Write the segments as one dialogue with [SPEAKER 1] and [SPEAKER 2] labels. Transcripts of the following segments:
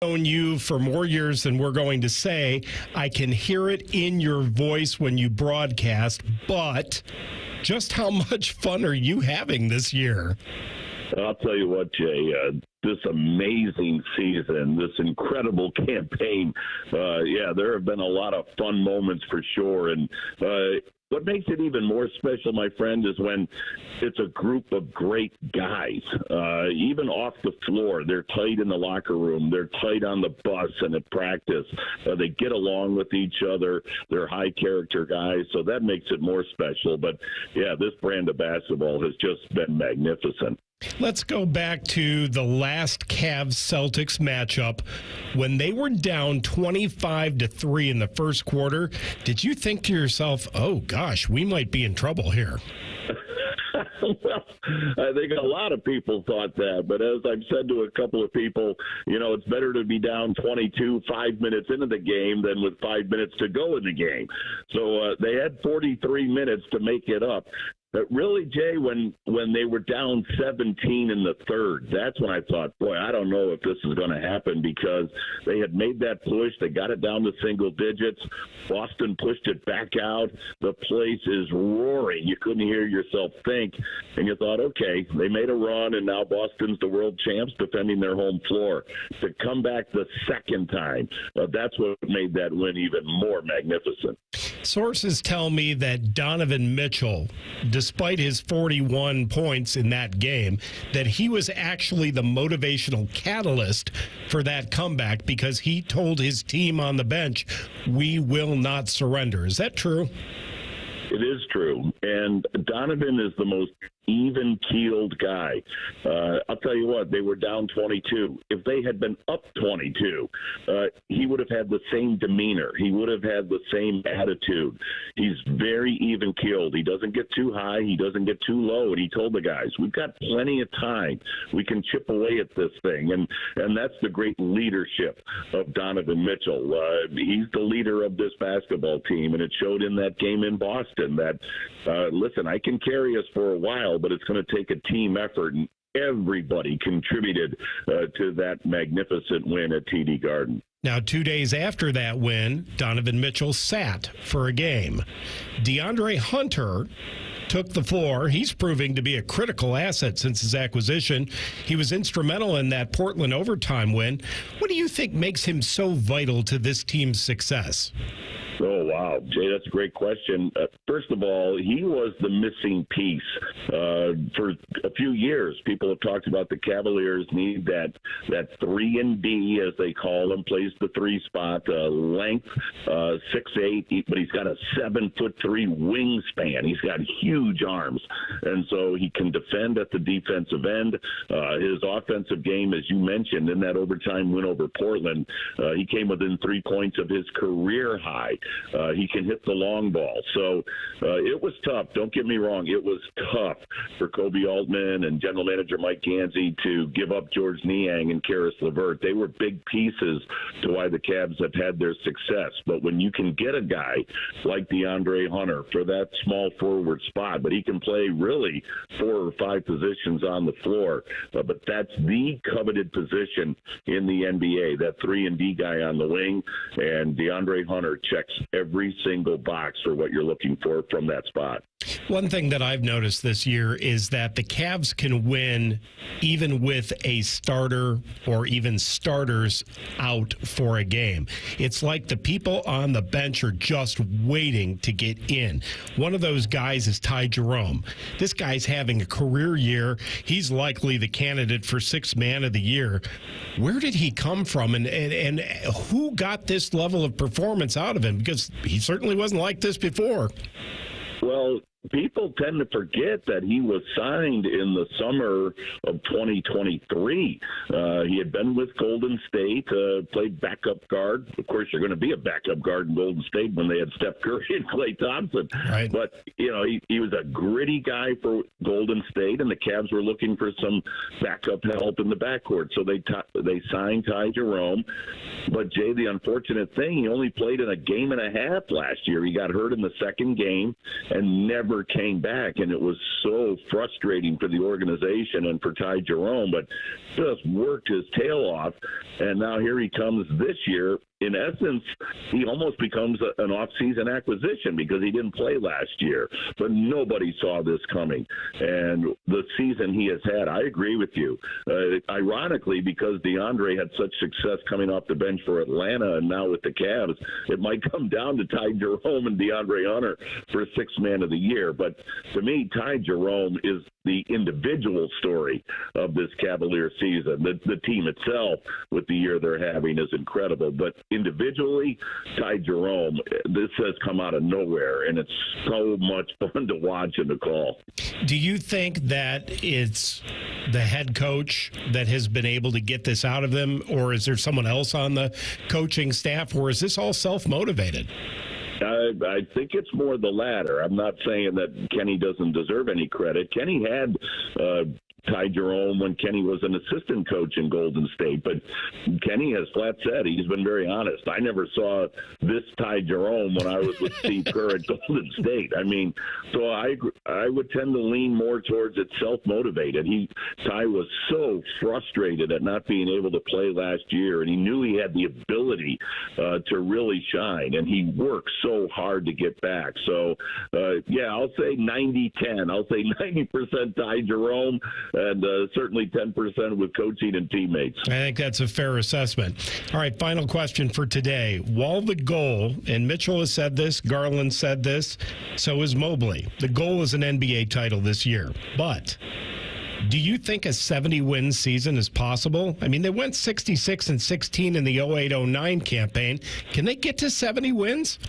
[SPEAKER 1] known you for more years than we're going to say. I can hear it in your voice when you broadcast, but just how much fun are you having this year?
[SPEAKER 2] I'll tell you what, Jay, this amazing season, this incredible campaign, there have been a lot of fun moments for sure. And what makes it even more special, my friend, is when it's a group of great guys, even off the floor. They're tight in the locker room. They're tight on the bus and at practice. They get along with each other. They're high-character guys, so that makes it more special. But, yeah, this brand of basketball has just been magnificent.
[SPEAKER 1] Let's go back to the last Cavs-Celtics matchup. When they were down 25-3 in the first quarter, did you think to yourself, oh, gosh, we might be in trouble here?
[SPEAKER 2] Well, I think a lot of people thought that, but as I've said to a couple of people, it's better to be down 22 5 minutes into the game than with 5 minutes to go in the game. So they had 43 minutes to make it up. But really, Jay, when they were down 17 in the third, that's when I thought, boy, I don't know if this is going to happen, because they had made that push. They got it down to single digits. Boston pushed it back out. The place is roaring. You couldn't hear yourself think. And you thought, okay, they made a run, and now Boston's the world champs defending their home floor. To come back the second time, that's what made that win even more magnificent.
[SPEAKER 1] Sources tell me that Donovan Mitchell, despite his 41 points in that game, that he was actually the motivational catalyst for that comeback, because he told his team on the bench, we will not surrender. Is that true?
[SPEAKER 2] It is true. And Donovan is the most even-keeled guy. I'll tell you what, they were down 22. If they had been up 22, he would have had the same demeanor. He would have had the same attitude. He's very even-keeled. He doesn't get too high. He doesn't get too low. And he told the guys, we've got plenty of time. We can chip away at this thing. And that's the great leadership of Donovan Mitchell. He's the leader of this basketball team, and it showed in that game in Boston that, listen, I can carry us for a while, but it's going to take a team effort, and everybody contributed to that magnificent win at TD Garden.
[SPEAKER 1] Now, 2 days after that win, Donovan Mitchell sat for a game. DeAndre Hunter took the floor. He's proving to be a critical asset since his acquisition. He was instrumental in that Portland overtime win. What do you think makes him so vital to this team's success?
[SPEAKER 2] Oh, wow. Jay, that's a great question. First of all, he was the missing piece. For a few years, people have talked about the Cavaliers need that 3-and-D, as they call him, plays the 3 spot, length, 6'8", but he's got a 7'3" wingspan. He's got huge arms, and so he can defend at the defensive end. His offensive game, as you mentioned, in that overtime win over Portland, he came within 3 points of his career high. He can hit the long ball. So it was tough. Don't get me wrong. It was tough for Kobe Altman and general manager Mike Gansey to give up George Niang and Karis LeVert. They were big pieces to why the Cavs have had their success. But when you can get a guy like DeAndre Hunter for that small forward spot, but he can play really 4 or 5 positions on the floor. But that's the coveted position in the NBA, that 3-and-D guy on the wing. And DeAndre Hunter checks every single box for what you're looking for from that spot.
[SPEAKER 1] One thing that I've noticed this year is that the Cavs can win even with a starter or even starters out for a game. It's like the people on the bench are just waiting to get in. One of those guys is Ty Jerome. This guy's having a career year. He's likely the candidate for 6th Man of the Year. Where did he come from, and who got this level of performance out of him? Because he certainly wasn't like this before.
[SPEAKER 2] Well, people tend to forget that he was signed in the summer of 2023. He had been with Golden State, played backup guard. Of course, you're going to be a backup guard in Golden State when they had Steph Curry and Klay Thompson.
[SPEAKER 1] Right.
[SPEAKER 2] But, he was a gritty guy for Golden State, and the Cavs were looking for some backup help in the backcourt. So they signed Ty Jerome. But, Jay, the unfortunate thing, he only played in a game and a half last year. He got hurt in the second game and never never came back, and it was so frustrating for the organization and for Ty Jerome, but just worked his tail off, and now here he comes this year. In essence, he almost becomes an off-season acquisition because he didn't play last year. But nobody saw this coming. And the season he has had, I agree with you. Ironically, because DeAndre had such success coming off the bench for Atlanta and now with the Cavs, it might come down to Ty Jerome and DeAndre Hunter for Sixth Man of the Year. But to me, Ty Jerome is the individual story of this Cavalier season. The team itself, with the year they're having, is incredible. But individually, Ty Jerome, this has come out of nowhere, and it's so much fun to watch and to call.
[SPEAKER 1] Do you think that it's the head coach that has been able to get this out of them, or is there someone else on the coaching staff, or is this all self-motivated?
[SPEAKER 2] I think it's more the latter. I'm not saying that Kenny doesn't deserve any credit. Kenny had Ty Jerome when Kenny was an assistant coach in Golden State, but Kenny has flat said, he's been very honest, I never saw this Ty Jerome when I was with Steve Kerr at Golden State. I mean, so I would tend to lean more towards it self-motivated. Ty was so frustrated at not being able to play last year, and he knew he had the ability to really shine, and he worked so hard to get back. So, yeah, I'll say 90-10. I'll say 90% Ty Jerome, and certainly 10% with coaching and teammates.
[SPEAKER 1] I think that's a fair assessment. All right, final question for today. While the goal, and Mitchell has said this, Garland said this, so is Mobley, the goal is an NBA title this year. But do you think a 70-win season is possible? I mean, they went 66-16 in the 08-09 campaign. Can they get to 70 wins?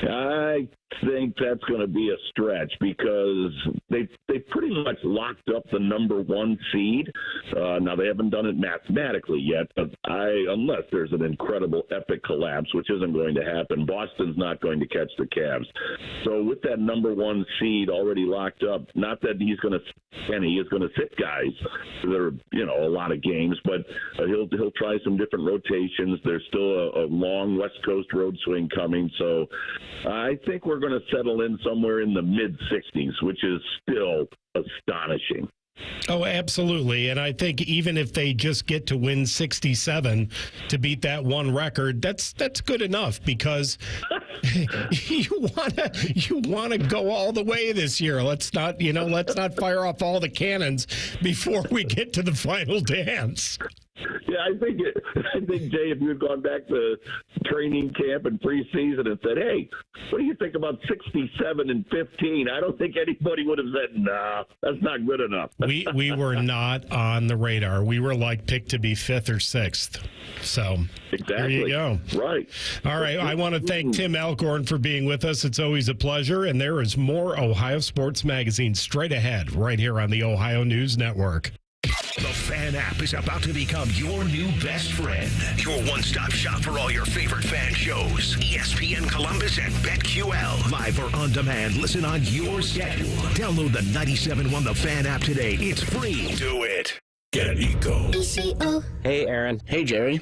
[SPEAKER 2] I think that's going to be a stretch because they pretty much locked up the number one seed. Now, they haven't done it mathematically yet, but unless there's an incredible epic collapse, which isn't going to happen, Boston's not going to catch the Cavs. So with that number one seed already locked up, not that Kenny is going to sit guys. There are, a lot of games, but he'll try some different rotations. There's still a long West Coast road swing coming. So I think we're going to settle in somewhere in the mid-60s, which is still astonishing.
[SPEAKER 1] Oh, absolutely. And I think even if they just get to win 67 to beat that one record, that's good enough because you want to go all the way this year. Let's not fire off all the cannons before we get to the final dance.
[SPEAKER 2] Yeah, I think Jay, if you had gone back to training camp and preseason and said, "Hey, what do you think about 67-15?" I don't think anybody would have said, "Nah, that's not good enough."
[SPEAKER 1] We were not on the radar. We were like picked to be 5th or 6th. So
[SPEAKER 2] exactly.
[SPEAKER 1] There you go.
[SPEAKER 2] Right.
[SPEAKER 1] All right. I want to thank Tim Alcorn for being with us. It's always a pleasure. And there is more Ohio Sports Magazine straight ahead right here on the Ohio News Network.
[SPEAKER 3] The Fan app is about to become your new best friend. Your one-stop shop for all your favorite fan shows. ESPN Columbus and BetQL. Live or on demand, listen on your schedule. Download the 97.1 The Fan app today. It's free. Do it. Get Eco.
[SPEAKER 4] Hey, Aaron.
[SPEAKER 5] Hey, Jerry.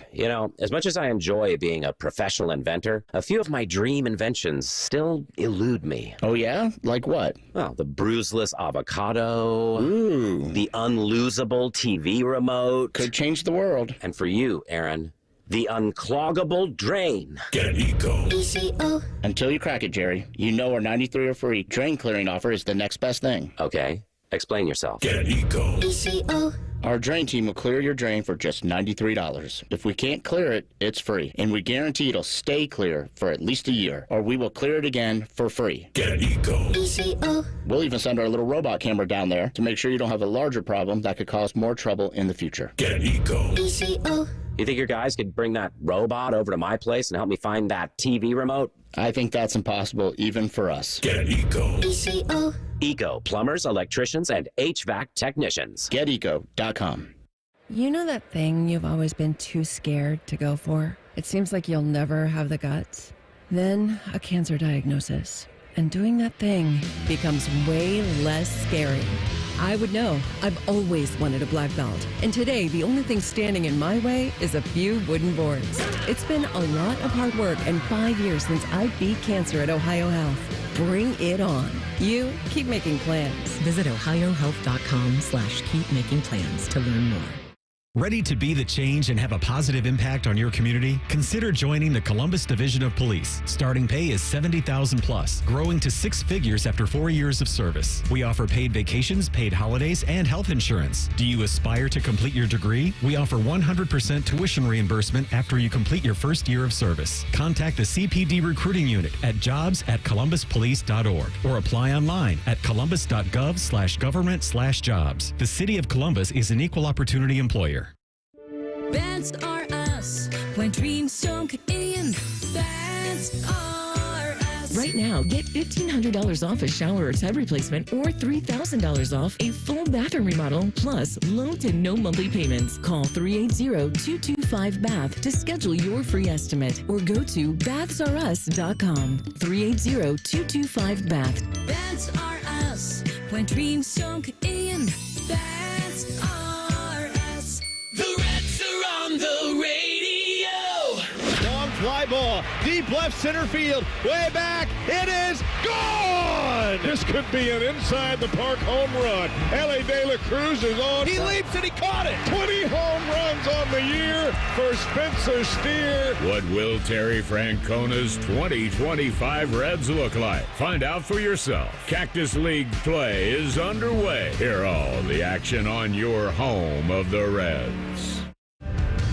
[SPEAKER 4] As much as I enjoy being a professional inventor, a few of my dream inventions still elude me.
[SPEAKER 5] Oh, yeah? Like what?
[SPEAKER 4] Well, the bruiseless avocado.
[SPEAKER 5] Ooh.
[SPEAKER 4] The unlosable TV remote.
[SPEAKER 5] Could change the world.
[SPEAKER 4] And for you, Aaron, the uncloggable drain.
[SPEAKER 3] Get Eco.
[SPEAKER 5] Until you crack it, Jerry. Our 93 are free drain clearing offer is the next best thing.
[SPEAKER 4] Okay. Explain yourself.
[SPEAKER 3] Get Eco.
[SPEAKER 5] Our drain team will clear your drain for just $93. If we can't clear it, it's free. And we guarantee it'll stay clear for at least a year, or we will clear it again for free.
[SPEAKER 3] Get Eco.
[SPEAKER 5] We'll even send our little robot camera down there to make sure you don't have a larger problem that could cause more trouble in the future.
[SPEAKER 3] Get Eco.
[SPEAKER 4] You think your guys could bring that robot over to my place and help me find that TV remote?
[SPEAKER 5] I think that's impossible even for us.
[SPEAKER 3] Get Eco.
[SPEAKER 4] Eco, plumbers, electricians, and HVAC technicians.
[SPEAKER 5] GetEco.com.
[SPEAKER 6] You know that thing you've always been too scared to go for? It seems like you'll never have the guts. Then a cancer diagnosis. And doing that thing becomes way less scary. I would know. I've always wanted a black belt. And today, the only thing standing in my way is a few wooden boards. It's been a lot of hard work and 5 years since I beat cancer at Ohio Health. Bring it on. You keep making plans.
[SPEAKER 7] Visit ohiohealth.com/keepmakingplans to learn more.
[SPEAKER 8] Ready to be the change and have a positive impact on your community? Consider joining the Columbus Division of Police. Starting pay is $70,000 plus, growing to 6 figures after 4 years of service. We offer paid vacations, paid holidays, and health insurance. Do you aspire to complete your degree? We offer 100% tuition reimbursement after you complete your first year of service. Contact the CPD recruiting unit at jobs@columbuspolice.org or apply online at columbus.gov/government/jobs. The City of Columbus is an equal opportunity employer.
[SPEAKER 9] That's are us. When dreams don't get in, that's are us.
[SPEAKER 7] Right now, get $1,500 off a shower or tub replacement or $3,000 off a full bathroom remodel, plus low to no monthly payments. Call 380-225-BATH to schedule your free estimate or go to bathsareus.com. 380-225-BATH.
[SPEAKER 9] That's are us. When dreams don't get in, that's are us. The Reds are on the radio.
[SPEAKER 10] Long fly ball, deep left center field, way back, it is gone! This could be an inside the park home run. Ellie De La Cruz is on. He leaps and he caught it! 20 home runs on the year for Spencer Steer.
[SPEAKER 11] What will Terry Francona's 2025 Reds look like? Find out for yourself. Cactus League play is underway. Hear all the action on your home of the Reds.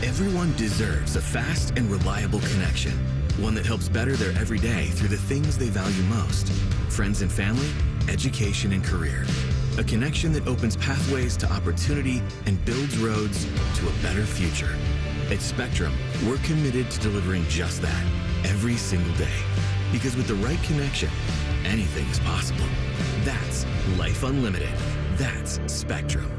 [SPEAKER 12] Everyone deserves a fast and reliable connection, one that helps better their everyday through the things they value most: friends and family, education and career. A connection that opens pathways to opportunity and builds roads to a better future. At Spectrum, we're committed to delivering just that every single day. Because with the right connection, anything is possible. That's Life Unlimited. That's Spectrum.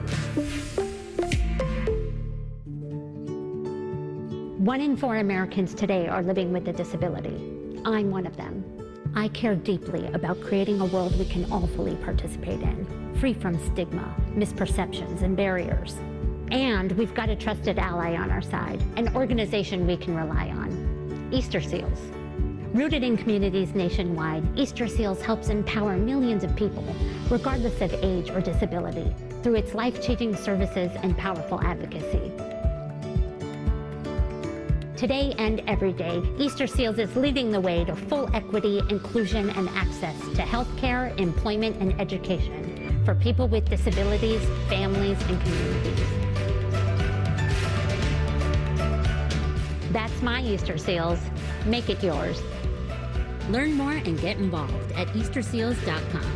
[SPEAKER 13] 1 in 4 Americans today are living with a disability. I'm one of them. I care deeply about creating a world we can all fully participate in, free from stigma, misperceptions, and barriers. And we've got a trusted ally on our side, an organization we can rely on: Easter Seals. Rooted in communities nationwide, Easter Seals helps empower millions of people, regardless of age or disability, through its life-changing services and powerful advocacy. Today and every day, Easter Seals is leading the way to full equity, inclusion, and access to healthcare, employment, and education for people with disabilities, families, and communities. That's my Easter Seals. Make it yours. Learn more and get involved at easterseals.com.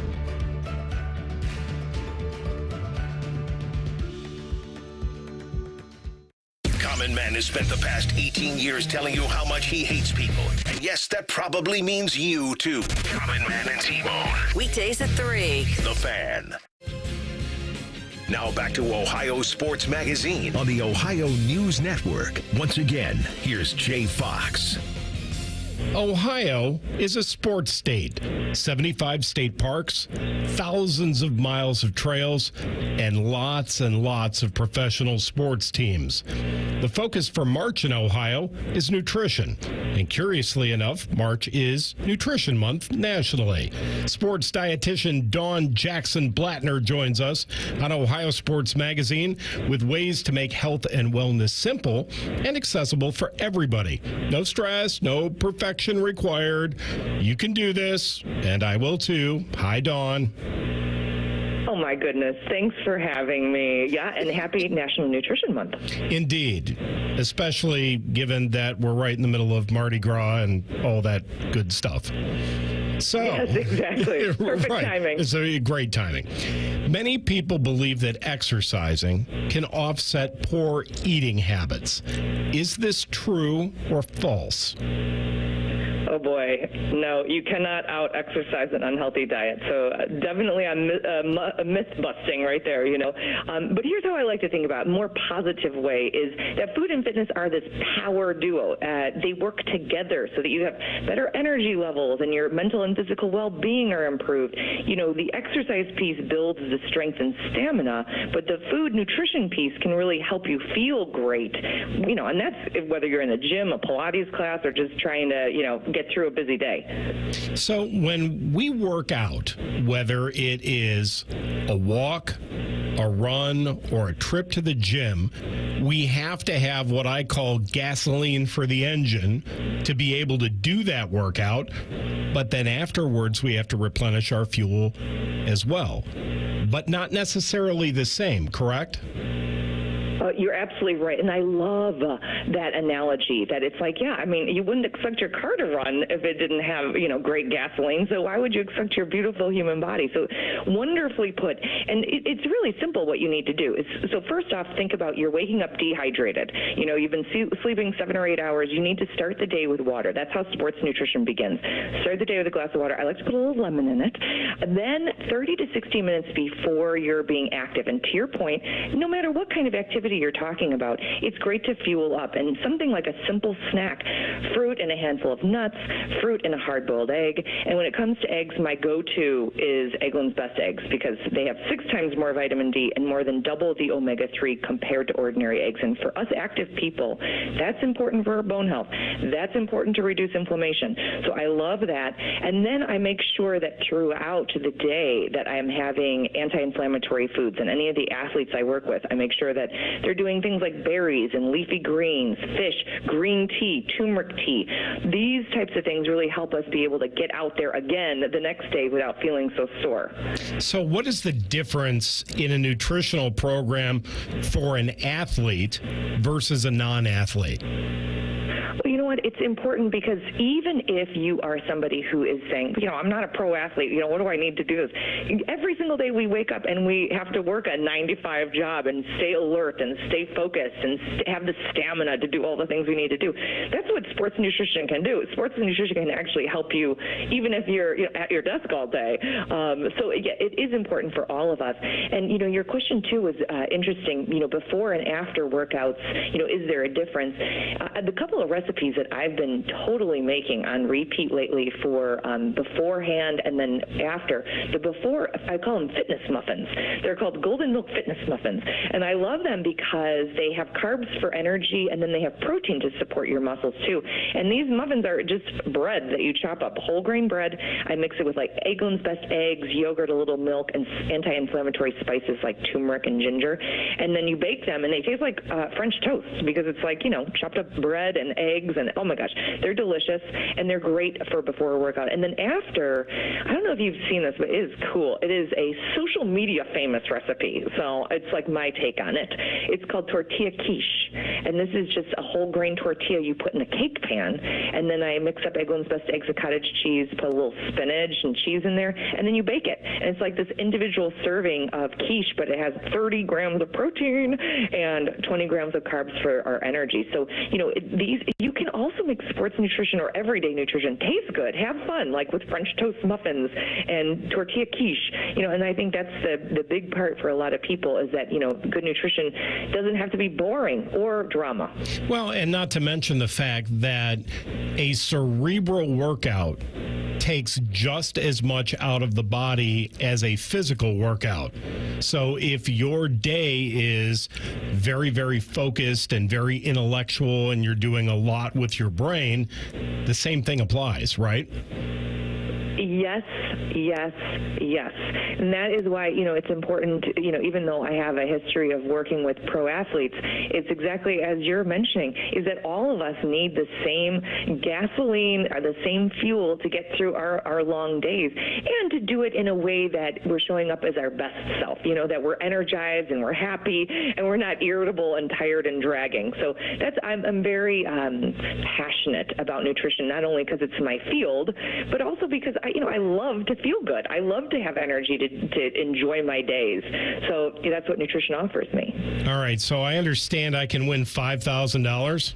[SPEAKER 3] Common Man has spent the past 18 years telling you how much he hates people. And yes, that probably means you, too. Common Man and T-Bone.
[SPEAKER 14] Weekdays at 3.
[SPEAKER 3] The Fan. Now back to Ohio Sports Magazine on the Ohio News Network. Once again, here's Jay Fox.
[SPEAKER 1] Ohio is a sports state. 75 state parks, thousands of miles of trails, and lots of professional sports teams. The focus for March in Ohio is nutrition. And curiously enough, March is Nutrition Month nationally. Sports dietitian Dawn Jackson Blattner joins us on Ohio Sports Magazine with ways to make health and wellness simple and accessible for everybody. No stress, no perfection required. You can do this, and I will too. Hi, Dawn.
[SPEAKER 15] Oh, my goodness. Thanks for having me. Yeah, and happy National Nutrition Month.
[SPEAKER 1] Indeed, especially given that we're right in the middle of Mardi Gras and all that good stuff. So,
[SPEAKER 15] yes, exactly. Perfect timing.
[SPEAKER 1] It's a great timing. Many people believe that exercising can offset poor eating habits. Is this true or false?
[SPEAKER 15] Oh, boy. No, you cannot out-exercise an unhealthy diet. So definitely a myth-busting right there, you know. But here's how I like to think about it. A more positive way is that food and fitness are this power duo. They work together so that you have better energy levels and your mental and physical well-being are improved. You know, the exercise piece builds the strength and stamina, but the food nutrition piece can really help you feel great. You know, and that's whether you're in the gym, a Pilates class, or just trying to, you know, get get through a busy day.
[SPEAKER 1] So when we work out, whether it is a walk, a run, or a trip to the gym, we have to have what I call gasoline for the engine to be able to do that workout. But then afterwards, we have to replenish our fuel as well. But not necessarily the same, correct?
[SPEAKER 15] You're absolutely right. And I love that analogy that it's like, yeah, I mean, you wouldn't expect your car to run if it didn't have, great gasoline. So why would you expect your beautiful human body? So wonderfully put. And it's really simple what you need to do. So first off, think about you're waking up dehydrated. You've been sleeping 7 or 8 hours. You need to start the day with water. That's how sports nutrition begins. Start the day with a glass of water. I like to put a little lemon in it. Then 30 to 60 minutes before you're being active. And to your point, no matter what kind of activity you're talking about, it's great to fuel up. And something like a simple snack, fruit and a handful of nuts, fruit and a hard-boiled egg. And when it comes to eggs, my go-to is Eggland's Best Eggs because they have 6 times more vitamin D and more than double the omega-3 compared to ordinary eggs. And for us active people, that's important for our bone health. That's important to reduce inflammation. So I love that. And then I make sure that throughout the day that I am having anti-inflammatory foods. And any of the athletes I work with, I make sure that they're doing things like berries and leafy greens, fish, green tea, turmeric tea. These types of things really help us be able to get out there again the next day without feeling so sore.
[SPEAKER 1] So what is the difference in a nutritional program for an athlete versus a non-athlete?
[SPEAKER 15] Well, you know what? It's important because even if you are somebody who is saying, I'm not a pro athlete, what do I need to do this? Every single day we wake up and we have to work a 9-to-5 job and stay alert and stay focused and have the stamina to do all the things we need to do. That's what sports nutrition can do. Sports nutrition can actually help you even if you're at your desk all day. So it is important for all of us. And, your question too was interesting, before and after workouts, is there a difference? The couple of recipes that I've been totally making on repeat lately for beforehand and then after. The before, I call them fitness muffins. They're called Golden Milk Fitness Muffins. And I love them because they have carbs for energy and then they have protein to support your muscles too. And these muffins are just bread that you chop up, whole grain bread. I mix it with like Eggland's Best Eggs, yogurt, a little milk, and anti-inflammatory spices like turmeric and ginger. And then you bake them and they taste like French toast because it's like, chopped up bread and eggs and oh my gosh, they're delicious and they're great for before a workout. And then after, I don't know if you've seen this, but it is cool. It is a social media famous recipe. So it's like my take on it. It's called tortilla quiche. And this is just a whole grain tortilla you put in a cake pan. And then I mix up Eggland's Best Eggs and cottage cheese, put a little spinach and cheese in there, and then you bake it. And it's like this individual serving of quiche, but it has 30 grams of protein and 20 grams of carbs for our energy. So, these, you can also make sports nutrition or everyday nutrition taste good, have fun, like with French toast muffins and tortilla quiche, and I think that's the big part for a lot of people is that, good nutrition doesn't have to be boring or drama.
[SPEAKER 1] Well, and not to mention the fact that a cerebral workout takes just as much out of the body as a physical workout. So if your day is very, very focused and very intellectual and you're doing a lot with your brain, the same thing applies, right?
[SPEAKER 15] Yes, yes, yes. And that is why, it's important, even though I have a history of working with pro athletes, it's exactly as you're mentioning, is that all of us need the same gasoline or the same fuel to get through our long days and to do it in a way that we're showing up as our best self, that we're energized and we're happy and we're not irritable and tired and dragging. So I'm very passionate about nutrition, not only because it's my field, but also because I love to feel good. I love to have energy to enjoy my days. So that's what nutrition offers me.
[SPEAKER 1] All right. So I understand I can win $5,000.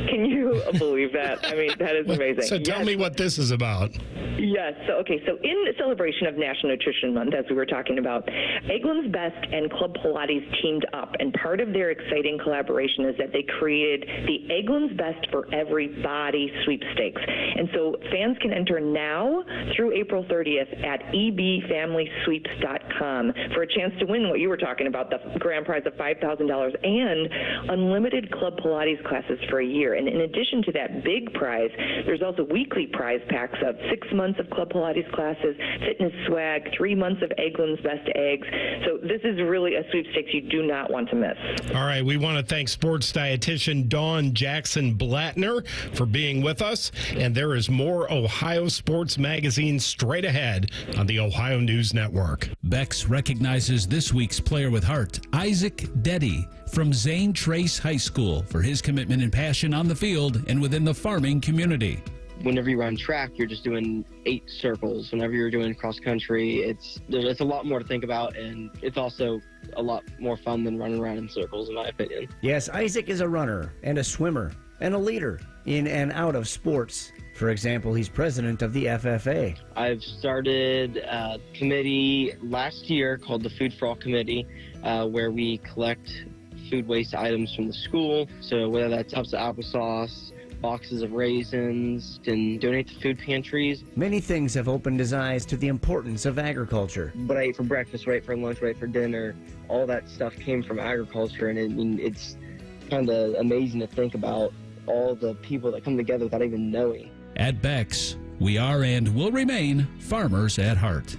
[SPEAKER 15] Can you believe that? I mean, that is amazing.
[SPEAKER 1] So tell me what this is about.
[SPEAKER 15] Yes. So in celebration of National Nutrition Month, as we were talking about, Eggland's Best and Club Pilates teamed up, and part of their exciting collaboration is that they created the Eggland's Best for Everybody sweepstakes. And so fans can enter now through April 30th at ebfamilysweeps.com for a chance to win what you were talking about, the grand prize of $5,000 and unlimited Club Pilates classes for a year. And in addition addition to that big prize, there's also weekly prize packs of 6 months of Club Pilates classes, fitness swag, 3 months of Eggland's Best Eggs. So this is really a sweepstakes you do not want to miss.
[SPEAKER 1] All right, we want to thank sports dietitian Dawn Jackson Blattner for being with us. And there is more Ohio Sports Magazine straight ahead on the Ohio News Network.
[SPEAKER 14] Bex recognizes this week's player with heart, Isaac Deddy from Zane Trace High School, for his commitment and passion on the field and within the farming community.
[SPEAKER 16] Whenever you run track, you're just doing 8 circles. Whenever you're doing cross country, it's a lot more to think about, and it's also a lot more fun than running around in circles, in my opinion.
[SPEAKER 17] Yes, Isaac is a runner and a swimmer and a leader in and out of sports. For example, he's president of the FFA.
[SPEAKER 16] I've started a committee last year called the Food for All Committee, where we collect food waste items from the school. So whether that's tubs of applesauce, boxes of raisins, and donate to food pantries.
[SPEAKER 17] Many things have opened his eyes to the importance of agriculture.
[SPEAKER 16] What I ate for breakfast, what I ate for lunch, what I ate for dinner, all that stuff came from agriculture, and it's kind of amazing to think about all the people that come together without even knowing.
[SPEAKER 14] At Bex, we are and will remain farmers at heart.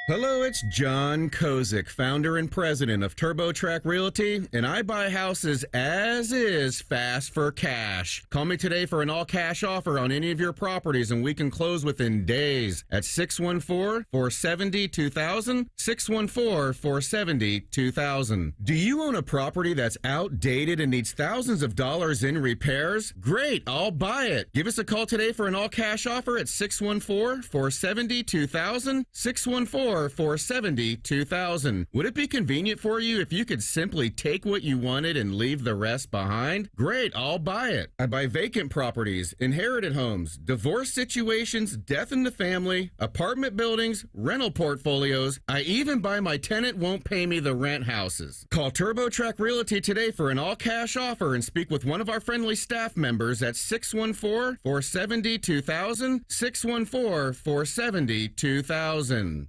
[SPEAKER 18] Hello, it's John Kozik, founder and president of TurboTrack Realty, and I buy houses as is fast for cash. Call me today for an all-cash offer on any of your properties, and we can close within days at 614-470-2000, 614-470-2000. Do you own a property that's outdated and needs thousands of dollars in repairs? Great, I'll buy it. Give us a call today for an all-cash offer at 614-470-2000, 614-470-2000. Would it be convenient for you if you could simply take what you wanted and leave the rest behind? Great, I'll buy it. I buy vacant properties, inherited homes, divorce situations, death in the family, apartment buildings, rental portfolios. I even buy my tenant won't pay me the rent houses. Call TurboTrack Realty today for an all-cash offer and speak with one of our friendly staff members at 614-470-2000, 614-470-2000.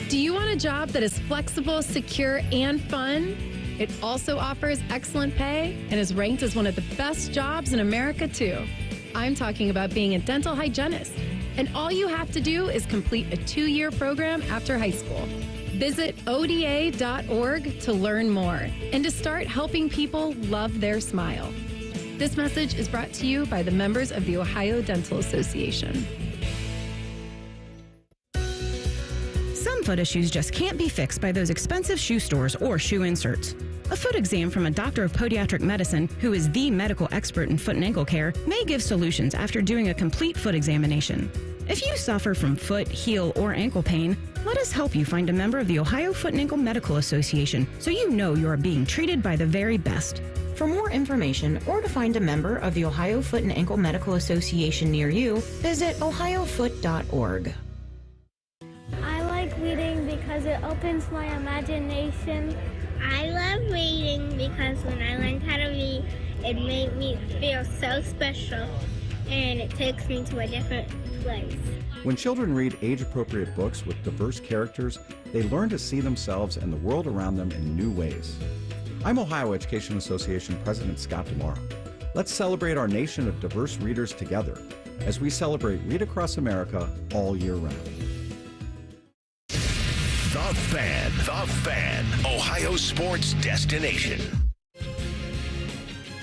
[SPEAKER 19] Do you want a job that is flexible, secure, and fun? It also offers excellent pay and is ranked as one of the best jobs in America, too. I'm talking about being a dental hygienist. And all you have to do is complete a 2-year program after high school. Visit ODA.org to learn more and to start helping people love their smile. This message is brought to you by the members of the Ohio Dental Association.
[SPEAKER 20] Some foot issues just can't be fixed by those expensive shoe stores or shoe inserts. A foot exam from a doctor of podiatric medicine, who is the medical expert in foot and ankle care, may give solutions after doing a complete foot examination. If you suffer from foot, heel, or ankle pain, let us help you find a member of the Ohio Foot and Ankle Medical Association so you know you are being treated by the very best.
[SPEAKER 21] For more information or to find a member of the Ohio Foot and Ankle Medical Association near you, visit ohiofoot.org.
[SPEAKER 22] I like reading because it opens my imagination.
[SPEAKER 23] I love reading because when I learned how to read, it made me feel so special, and it takes me to a different place.
[SPEAKER 24] When children read age-appropriate books with diverse characters, they learn to see themselves and the world around them in new ways. I'm Ohio Education Association President Scott DeMora. Let's celebrate our nation of diverse readers together as we celebrate Read Across America all year round.
[SPEAKER 3] The Fan, Ohio sports destination.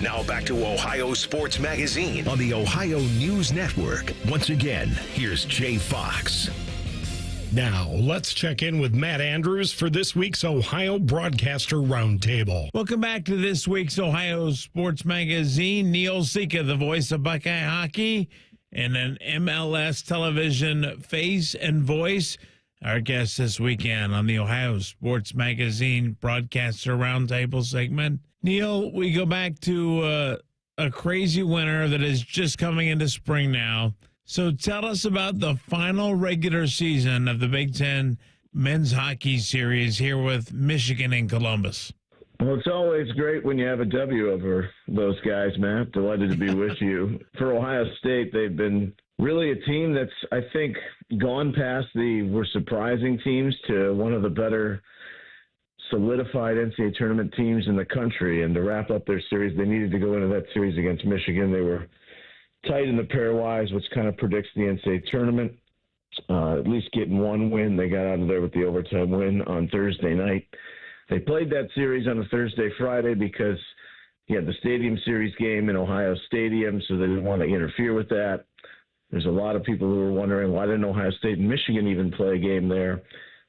[SPEAKER 3] Now back to Ohio Sports Magazine on the Ohio News Network. Once again, here's Jay Fox.
[SPEAKER 1] Now, let's check in with Matt Andrews for this week's Ohio Broadcaster Roundtable.
[SPEAKER 25] Welcome back to this week's Ohio Sports Magazine. Neil Sika, the voice of Buckeye hockey, and an MLS television face and voice. Our guest this weekend on the Ohio Sports Magazine Broadcaster Roundtable segment. Neil, we go back to a crazy winter that is just coming into spring now. So tell us about the final regular season of the Big Ten Men's Hockey Series here with Michigan and Columbus.
[SPEAKER 26] Well, it's always great when you have a W over those guys, Matt. Delighted to be with you. For Ohio State, they've been really a team that's, I think, gone past the we're surprising teams to one of the better solidified NCAA tournament teams in the country. And to wrap up their series, they needed to go into that series against Michigan. They were tight in the pairwise, which kind of predicts the NCAA tournament. At least getting one win. They got out of there with the overtime win on Thursday night. They played that series on a Thursday, Friday because you had the Stadium Series game in Ohio Stadium, so they didn't want to interfere with that. There's a lot of people who were wondering, why didn't Ohio State and Michigan even play a game there?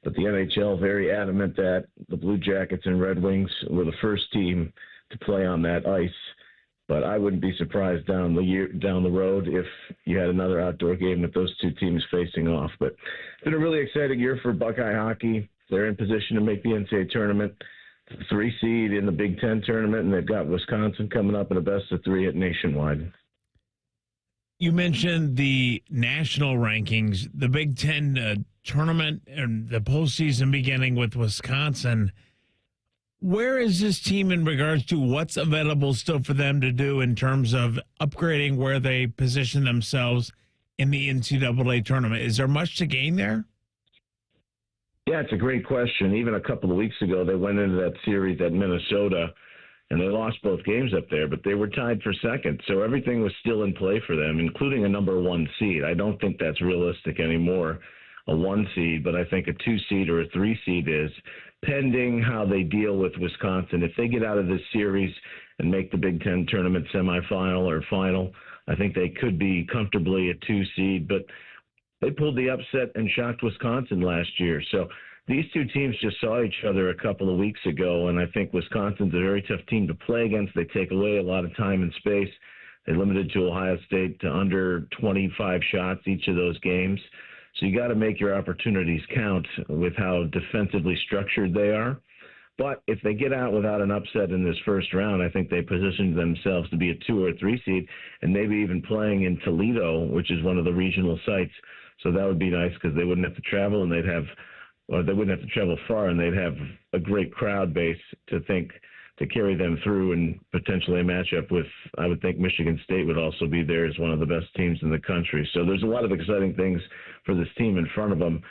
[SPEAKER 26] But the NHL very adamant that the Blue Jackets and Red Wings were the first team to play on that ice. But I wouldn't be surprised down the road if you had another outdoor game with those two teams facing off. But it's been a really exciting year for Buckeye hockey. They're in position to make the NCAA tournament, 3 seed in the Big Ten tournament, and they've got Wisconsin coming up in a best-of-3 at Nationwide.
[SPEAKER 25] You mentioned the national rankings, the Big Ten tournament and the postseason beginning with Wisconsin. Where is this team in regards to what's available still for them to do in terms of upgrading where they position themselves in the NCAA tournament? Is there much to gain there?
[SPEAKER 26] Yeah, it's a great question. Even a couple of weeks ago, they went into that series at Minnesota, and they lost both games up there, but they were tied for second. So everything was still in play for them, including a number 1 seed. I don't think that's realistic anymore, a 1 seed, but I think a 2 seed or a 3 seed is, pending how they deal with Wisconsin. If they get out of this series and make the Big Ten tournament semifinal or final, I think they could be comfortably a 2 seed, but they pulled the upset and shocked Wisconsin last year. So these two teams just saw each other a couple of weeks ago, and I think Wisconsin's a very tough team to play against. They take away a lot of time and space. They limited to Ohio State to under 25 shots each of those games. So you got to make your opportunities count with how defensively structured they are. But if they get out without an upset in this first round, I think they position themselves to be a 2 or 3 seed and maybe even playing in Toledo, which is one of the regional sites. So that would be nice because they wouldn't have to travel and they wouldn't have to travel far, and they'd have a great crowd base to carry them through, and potentially a matchup with, I would think Michigan State would also be there as one of the best teams in the country. So there's a lot of exciting things for this team in front of them,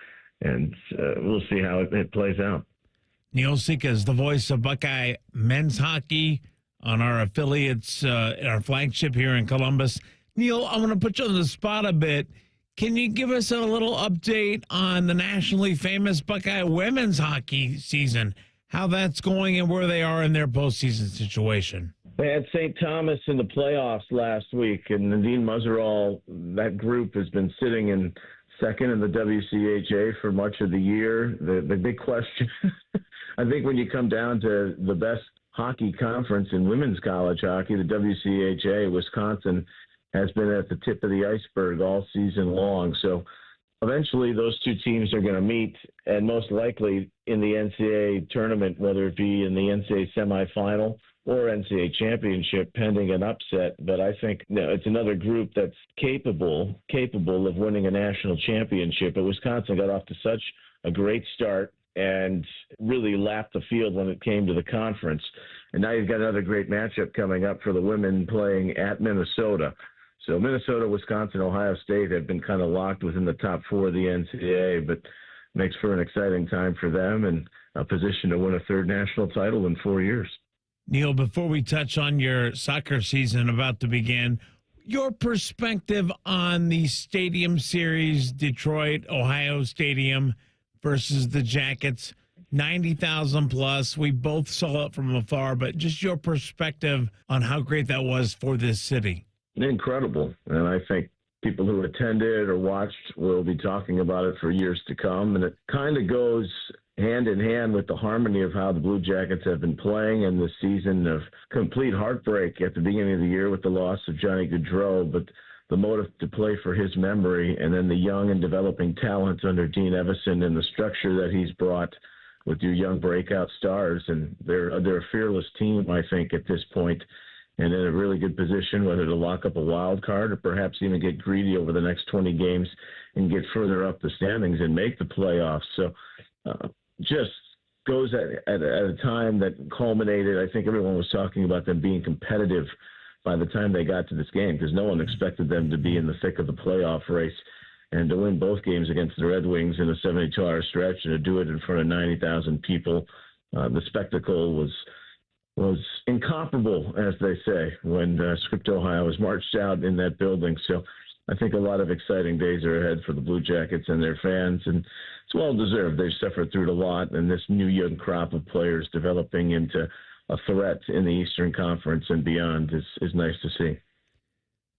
[SPEAKER 26] and we'll see how it plays out.
[SPEAKER 25] Neil Sika is the voice of Buckeye men's hockey on our affiliates, our flagship here in Columbus. Neil, I'm going to put you on the spot a bit. Can you give us a little update on the nationally famous Buckeye women's hockey season? How that's going and where they are in their postseason situation?
[SPEAKER 26] They had St. Thomas in the playoffs last week, and Nadine Muzzerall, that group has been sitting in second in the WCHA for much of the year. The big question, I think when you come down to the best hockey conference in women's college hockey, the WCHA, Wisconsin has been at the tip of the iceberg all season long. So eventually those two teams are going to meet, and most likely in the NCAA tournament, whether it be in the NCAA semifinal or NCAA championship, pending an upset. But I think it's another group that's capable of winning a national championship. But Wisconsin got off to such a great start and really lapped the field when it came to the conference. And now you've got another great matchup coming up for the women playing at Minnesota. So Minnesota, Wisconsin, Ohio State have been kind of locked within the top 4 of the NCAA, but makes for an exciting time for them and a position to win a 3rd national title in 4 years.
[SPEAKER 25] Neil, before we touch on your soccer season about to begin, your perspective on the Stadium Series, Detroit, Ohio Stadium versus the Jackets, 90,000 plus. We both saw it from afar, but just your perspective on how great that was for this city.
[SPEAKER 26] Incredible. And I think people who attended or watched will be talking about it for years to come. And it kind of goes hand in hand with the harmony of how the Blue Jackets have been playing and the season of complete heartbreak at the beginning of the year with the loss of Johnny Gaudreau, but the motive to play for his memory, and then the young and developing talent under Dean Evison and the structure that he's brought with your young breakout stars. And they're a fearless team, I think, at this point, and in a really good position, whether to lock up a wild card or perhaps even get greedy over the next 20 games and get further up the standings and make the playoffs. So just goes at a time that culminated. I think everyone was talking about them being competitive by the time they got to this game, because no one expected them to be in the thick of the playoff race. And to win both games against the Red Wings in a 72-hour stretch and to do it in front of 90,000 people the spectacle was incomparable, as they say, when Script, Ohio was marched out in that building. So I think a lot of exciting days are ahead for the Blue Jackets and their fans, and it's well-deserved. They've suffered through it a lot, and this new young crop of players developing into a threat in the Eastern Conference and beyond is nice to see.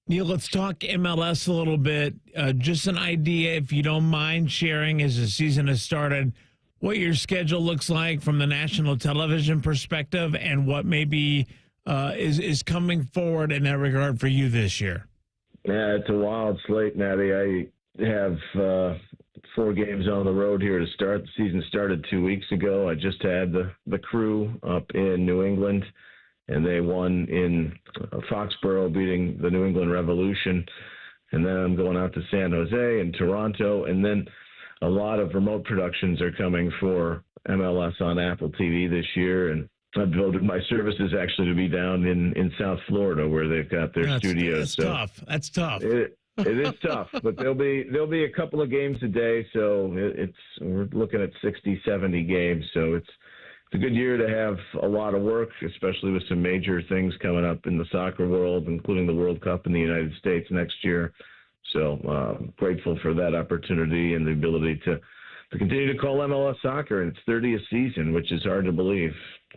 [SPEAKER 25] Neil, let's talk MLS a little bit. Just an idea, if you don't mind sharing, as the season has started, what your schedule looks like from the national television perspective and what maybe is coming forward in that regard for you this year.
[SPEAKER 26] Yeah, it's a wild slate, Natty. I have 4 games on the road here to start. The season started 2 weeks ago. I just had the Crew up in New England, and they won in Foxborough, beating the New England Revolution. And then I'm going out to San Jose and Toronto, and then a lot of remote productions are coming for MLS on Apple TV this year, and I've devoted my services actually to be down in South Florida where they've got their studios.
[SPEAKER 25] That's tough.
[SPEAKER 26] It is tough, but there'll be a couple of games a day, so we're looking at 60, 70 games. So it's a good year to have a lot of work, especially with some major things coming up in the soccer world, including the World Cup in the United States next year. So grateful for that opportunity and the ability to continue to call MLS soccer in its 30th season, which is hard to believe.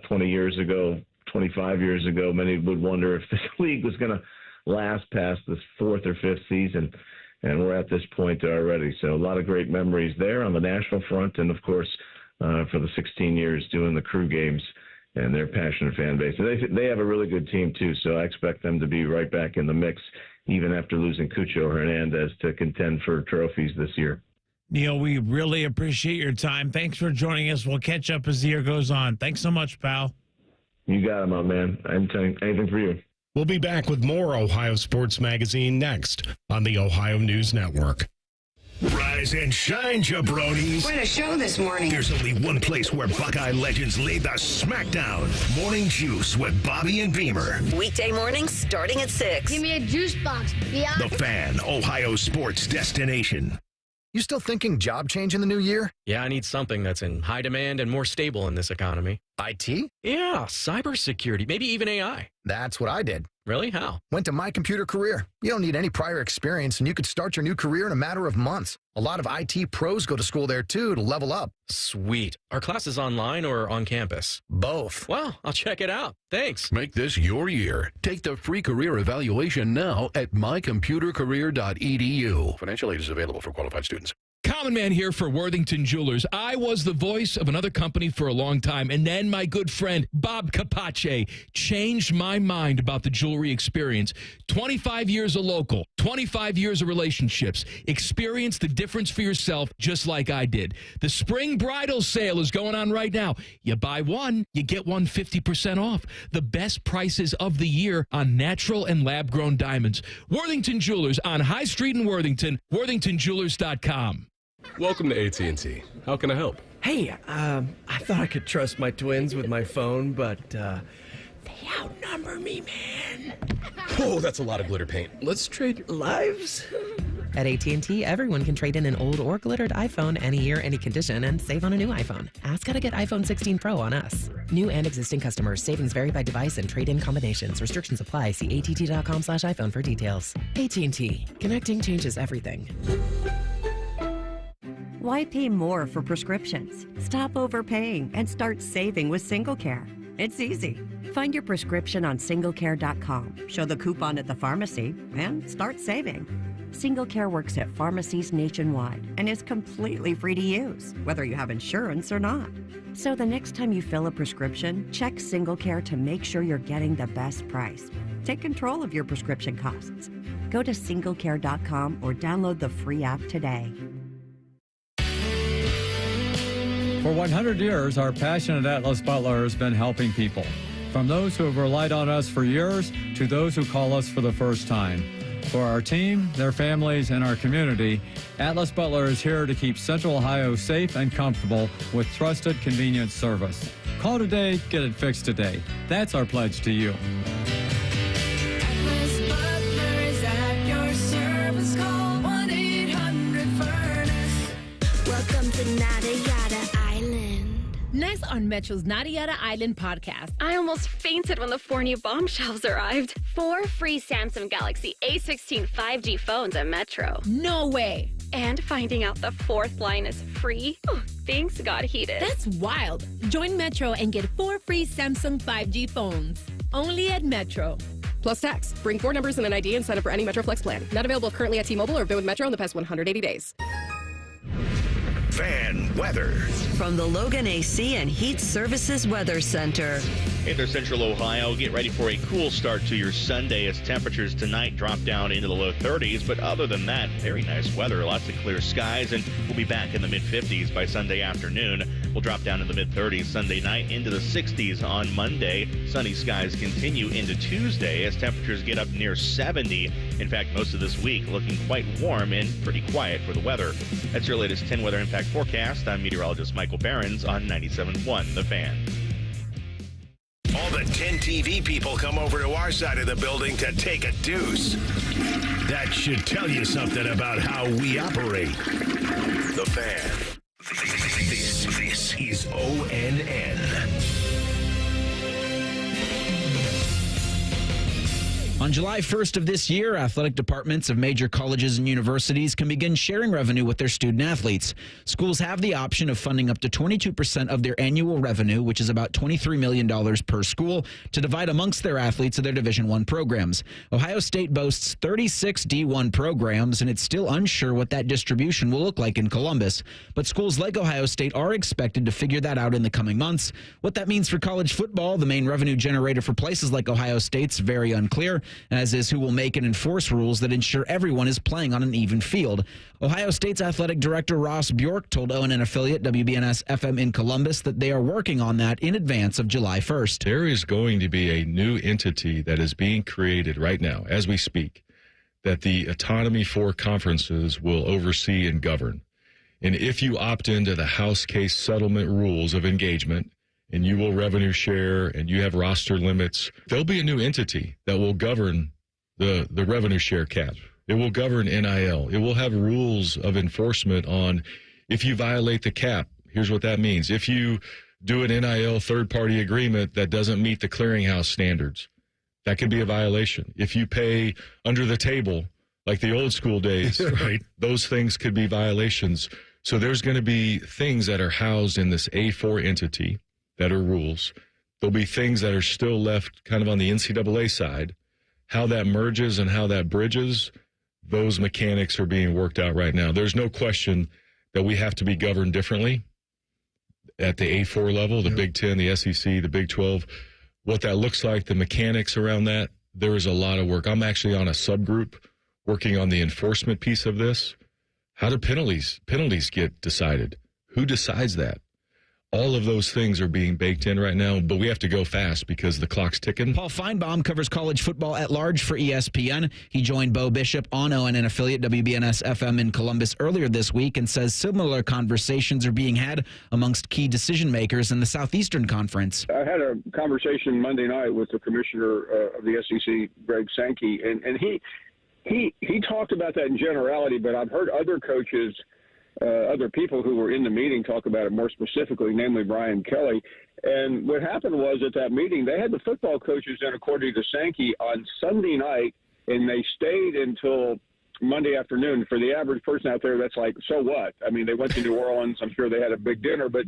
[SPEAKER 26] 20 years ago, 25 years ago, many would wonder if this league was going to last past this 4th or 5th season, and we're at this point already. So a lot of great memories there on the national front, and of course for the 16 years doing the Crew games and their passionate fan base. And they have a really good team too, so I expect them to be right back in the mix even after losing Cucho Hernandez to contend for trophies this year.
[SPEAKER 25] Neil, we really appreciate your time. Thanks for joining us. We'll catch up as the year goes on. Thanks so much, pal.
[SPEAKER 26] You got it, my man. Anything for you.
[SPEAKER 1] We'll be back with more Ohio Sports Magazine next on the Ohio News Network.
[SPEAKER 3] Rise and shine, jabronis.
[SPEAKER 2] What a show this morning.
[SPEAKER 3] There's only one place where Buckeye legends lay the smackdown. Morning Juice with Bobby and Beamer.
[SPEAKER 4] Weekday mornings starting at 6.
[SPEAKER 2] Give me a juice box, yeah.
[SPEAKER 3] The Fan, Ohio sports destination.
[SPEAKER 5] You still thinking job change in the new year?
[SPEAKER 6] Yeah, I need something that's in high demand and more stable in this economy.
[SPEAKER 5] IT?
[SPEAKER 6] Yeah, cybersecurity, maybe even AI.
[SPEAKER 5] That's what I did.
[SPEAKER 6] Really? How?
[SPEAKER 5] Went to My Computer Career. You don't need any prior experience, and you could start your new career in a matter of months. A lot of IT pros go to school there, too, to level up.
[SPEAKER 6] Sweet. Are classes online or on campus?
[SPEAKER 5] Both.
[SPEAKER 6] Well, I'll check it out. Thanks.
[SPEAKER 7] Make this your year. Take the free career evaluation now at mycomputercareer.edu. Financial aid is available for qualified students.
[SPEAKER 14] Common Man here for Worthington Jewelers. I was the voice of another company for a long time, and then my good friend Bob Capace changed my mind about the jewelry experience. 25 years of local, 25 years of relationships. Experience the difference for yourself just like I did. The spring bridal sale is going on right now. You buy one, you get one 50% off. The best prices of the year on natural and lab-grown diamonds. Worthington Jewelers on High Street in Worthington, worthingtonjewelers.com.
[SPEAKER 8] Welcome to AT&T. How can I help?
[SPEAKER 27] Hey, I thought I could trust my twins with my phone, but they outnumber me, man.
[SPEAKER 8] Oh, that's a lot of glitter paint. Let's trade
[SPEAKER 27] lives.
[SPEAKER 28] At AT&T, everyone can trade in an old or glittered iPhone any year, any condition, and save on a new iPhone. Ask how to get iPhone 16 Pro on us. New and existing customers. Savings vary by device and trade-in combinations. Restrictions apply. See att.com/iPhone for details. AT&T. Connecting changes everything.
[SPEAKER 29] Why pay more for prescriptions? Stop overpaying and start saving with SingleCare. It's easy. Find your prescription on singlecare.com, show the coupon at the pharmacy, and start saving. SingleCare works at pharmacies nationwide and is completely free to use, whether you have insurance or not. So the next time you fill a prescription, check SingleCare to make sure you're getting the best price. Take control of your prescription costs. Go to singlecare.com or download the free app today.
[SPEAKER 30] For 100 years, our passionate Atlas Butler has been helping people. From those who have relied on us for years to those who call us for the first time. For our team, their families, and our community, Atlas Butler is here to keep Central Ohio safe and comfortable with trusted, convenient service. Call today, get it fixed today. That's our pledge to you.
[SPEAKER 9] Atlas Butler is at your service. Call 1-800-FURNACE.
[SPEAKER 22] Welcome to Nada Yada Island.
[SPEAKER 19] Nice
[SPEAKER 9] on Metro's Nadiata Island podcast.
[SPEAKER 10] I almost fainted when the 4 new bombshells arrived. 4 free Samsung Galaxy A16 5G phones at Metro.
[SPEAKER 9] No way.
[SPEAKER 10] And finding out the 4th line is free. Oh, things got heated.
[SPEAKER 9] That's wild. Join Metro and get 4 free Samsung 5G phones. Only at Metro.
[SPEAKER 11] Plus tax. Bring 4 numbers and an ID and sign up for any Metro Flex plan. Not available currently at T-Mobile or been with Metro in the past 180 days.
[SPEAKER 3] Fan weather
[SPEAKER 4] from the Logan AC and Heat Services Weather Center.
[SPEAKER 12] Hey there, Central Ohio. Get ready for a cool start to your Sunday as temperatures tonight drop down into the low 30s. But other than that, very nice weather. Lots of clear skies, and we'll be back in the mid-50s by Sunday afternoon. We'll drop down in the mid-30s Sunday night, into the 60s on Monday. Sunny skies continue into Tuesday as temperatures get up near 70. In fact, most of this week looking quite warm and pretty quiet for the weather. That's your latest 10 weather impact forecast. I'm meteorologist Michael Behrens on 97.1 The Fan.
[SPEAKER 3] All the 10 TV people come over to our side of the building to take a deuce. That should tell you something about how we operate. The Fan. This is ONN.
[SPEAKER 13] On July 1st of this year, athletic departments of major colleges and universities can begin sharing revenue with their student athletes. Schools have the option of funding up to 22% of their annual revenue, which is about $23 million per school, to divide amongst their athletes of their Division I programs. Ohio State boasts 36 D1 programs, and it's still unsure what that distribution will look like in Columbus. But schools like Ohio State are expected to figure that out in the coming months. What that means for college football, the main revenue generator for places like Ohio State's very unclear, as is who will make and enforce rules that ensure everyone is playing on an even field. Ohio State's athletic director Ross Bjork told ONN affiliate WBNS FM in Columbus that they are working on that in advance of July 1st.
[SPEAKER 15] There is going to be a new entity that is being created right now as we speak that the Autonomy 4 conferences will oversee and govern. And if you opt into the House case settlement rules of engagement, and you will revenue share, and you have roster limits, there'll be a new entity that will govern the revenue share cap. It will govern NIL. It will have rules of enforcement on if you violate the cap. Here's what that means. If you do an NIL third-party agreement that doesn't meet the clearinghouse standards, that could be a violation. If you pay under the table, like the old school days, right, those things could be violations. So there's going to be things that are housed in this A4 entity that are rules. There'll be things that are still left kind of on the NCAA side. How that merges and how that bridges, those mechanics are being worked out right now. There's no question that we have to be governed differently at the A4 level, the Big Ten, the SEC, the Big 12. What that looks like, the mechanics around that, there is a lot of work. I'm actually on a subgroup working on the enforcement piece of this. How do penalties get decided? Who decides that? All of those things are being baked in right now, but we have to go fast because the clock's ticking.
[SPEAKER 13] Paul Feinbaum covers college football at large for ESPN. He joined Bo Bishop on ONN affiliate WBNS FM in Columbus earlier this week and says similar conversations are being had amongst key decision makers in the Southeastern Conference.
[SPEAKER 16] I had a conversation Monday night with the commissioner of the SEC, Greg Sankey, and he talked about that in generality, but I've heard other coaches, other people who were in the meeting talk about it more specifically, namely Brian Kelly. And what happened was at that meeting, they had the football coaches in, according to Sankey, on Sunday night, and they stayed until Monday afternoon. For the average person out there, that's like, so what? I mean, they went to New Orleans. I'm sure they had a big dinner. But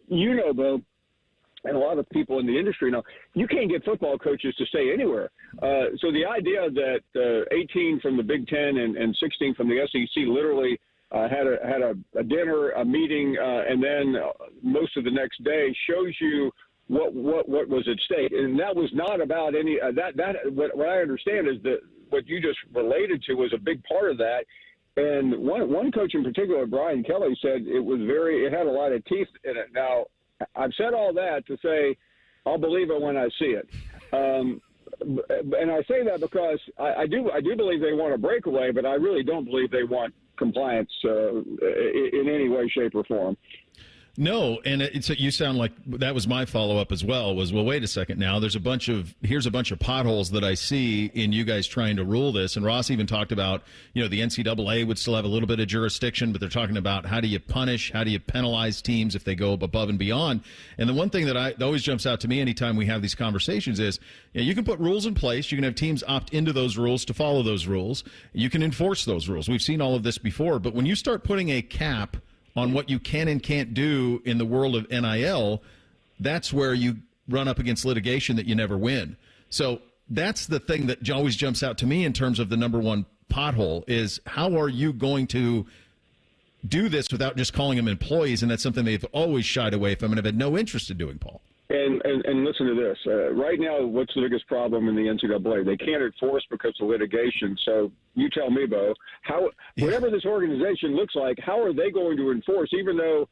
[SPEAKER 16] you know, Bo, and a lot of people in the industry know, you can't get football coaches to stay anywhere. So the idea that 18 from the Big Ten and 16 from the SEC literally had a dinner, a meeting, and then most of the next day shows you what was at stake. And that was not about any what I understand is that what you just related to was a big part of that. And one coach in particular, Brian Kelly, said it had a lot of teeth in it. Now, I've said all that to say I'll believe it when I see it. And I say that because I do believe they want a breakaway, but I really don't believe they want compliance in any way, shape, or form.
[SPEAKER 1] No, and you sound like that was my follow-up as well, was, well, wait a second now. Here's a bunch of potholes that I see in you guys trying to rule this. And Ross even talked about, the NCAA would still have a little bit of jurisdiction, but they're talking about how do you punish, how do you penalize teams if they go above and beyond. And the one thing that always jumps out to me anytime we have these conversations is, you can put rules in place. You can have teams opt into those rules to follow those rules. You can enforce those rules. We've seen all of this before. But when you start putting a cap on what you can and can't do in the world of NIL, that's where you run up against litigation that you never win. So that's the thing that always jumps out to me in terms of the number one pothole is how are you going to do this without just calling them employees? And that's something they've always shied away from and have had no interest in doing, Paul.
[SPEAKER 16] And listen to this. Right now, what's the biggest problem in the NCAA? They can't enforce because of litigation. So you tell me, Bo, whatever this organization looks like, how are they going to enforce, even though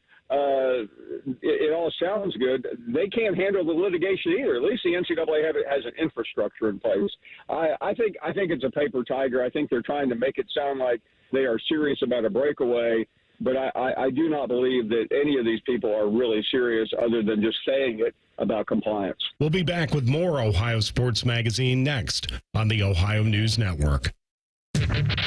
[SPEAKER 16] it all sounds good, they can't handle the litigation either. At least the NCAA has an infrastructure in place. I think it's a paper tiger. I think they're trying to make it sound like they are serious about a breakaway. But I do not believe that any of these people are really serious other than just saying it about compliance.
[SPEAKER 2] We'll be back with more Ohio Sports Magazine next on the Ohio News Network.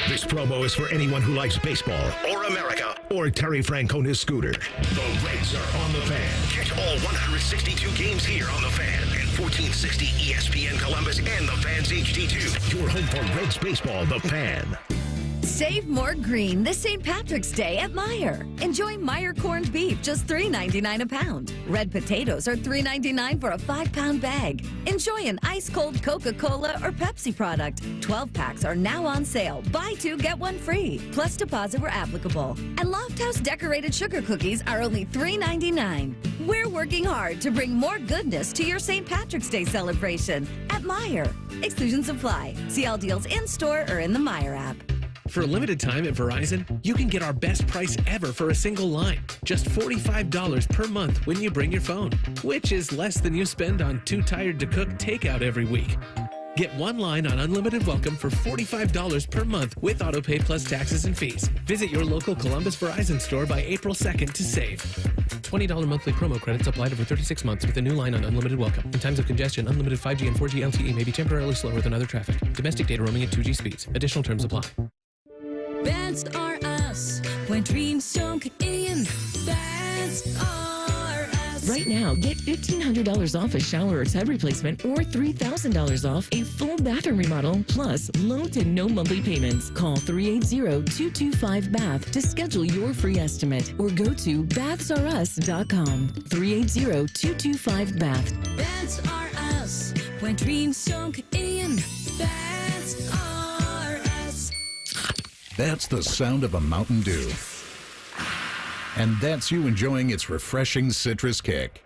[SPEAKER 3] This promo is for anyone who likes baseball or America or Terry Francona's scooter. The Reds are on the Fan. Catch all 162 games here on the Fan and 1460 ESPN Columbus and the Fan's HD2. Your home for Reds baseball, the Fan.
[SPEAKER 17] Save more green this St. Patrick's Day at Meijer. Enjoy Meijer corned beef, just $3.99 a pound. Red potatoes are $3.99 for a 5-pound bag. Enjoy an ice-cold Coca-Cola or Pepsi product. 12 packs are now on sale. Buy 2, get 1 free. Plus deposit where applicable. And Lofthouse decorated sugar cookies are only $3.99. We're working hard to bring more goodness to your St. Patrick's Day celebration at Meijer. Exclusions apply. See all deals in-store or in the Meijer app.
[SPEAKER 18] For a limited time at Verizon, you can get our best price ever for a single line. Just $45 per month when you bring your phone, which is less than you spend on Too Tired to Cook takeout every week. Get 1 line on Unlimited Welcome for $45 per month with AutoPay plus taxes and fees. Visit your local Columbus Verizon store by April 2nd to save. $20 monthly promo credits applied over 36 months with a new line on Unlimited Welcome. In times of congestion, unlimited 5G and 4G LTE may be temporarily slower than other traffic. Domestic data roaming at 2G speeds. Additional terms apply.
[SPEAKER 9] That's are us. When dreams don't get in, that's are us.
[SPEAKER 20] Right now, get $1,500 off a shower or tub replacement or $3,000 off a full bathroom remodel, plus low to no monthly payments. Call 380-225-BATH to schedule your free estimate or go to bathsareus.com. 380-225-BATH.
[SPEAKER 9] That's are us. When dreams don't get in, that's are us.
[SPEAKER 21] That's the sound of a Mountain Dew. And that's you enjoying its refreshing citrus kick.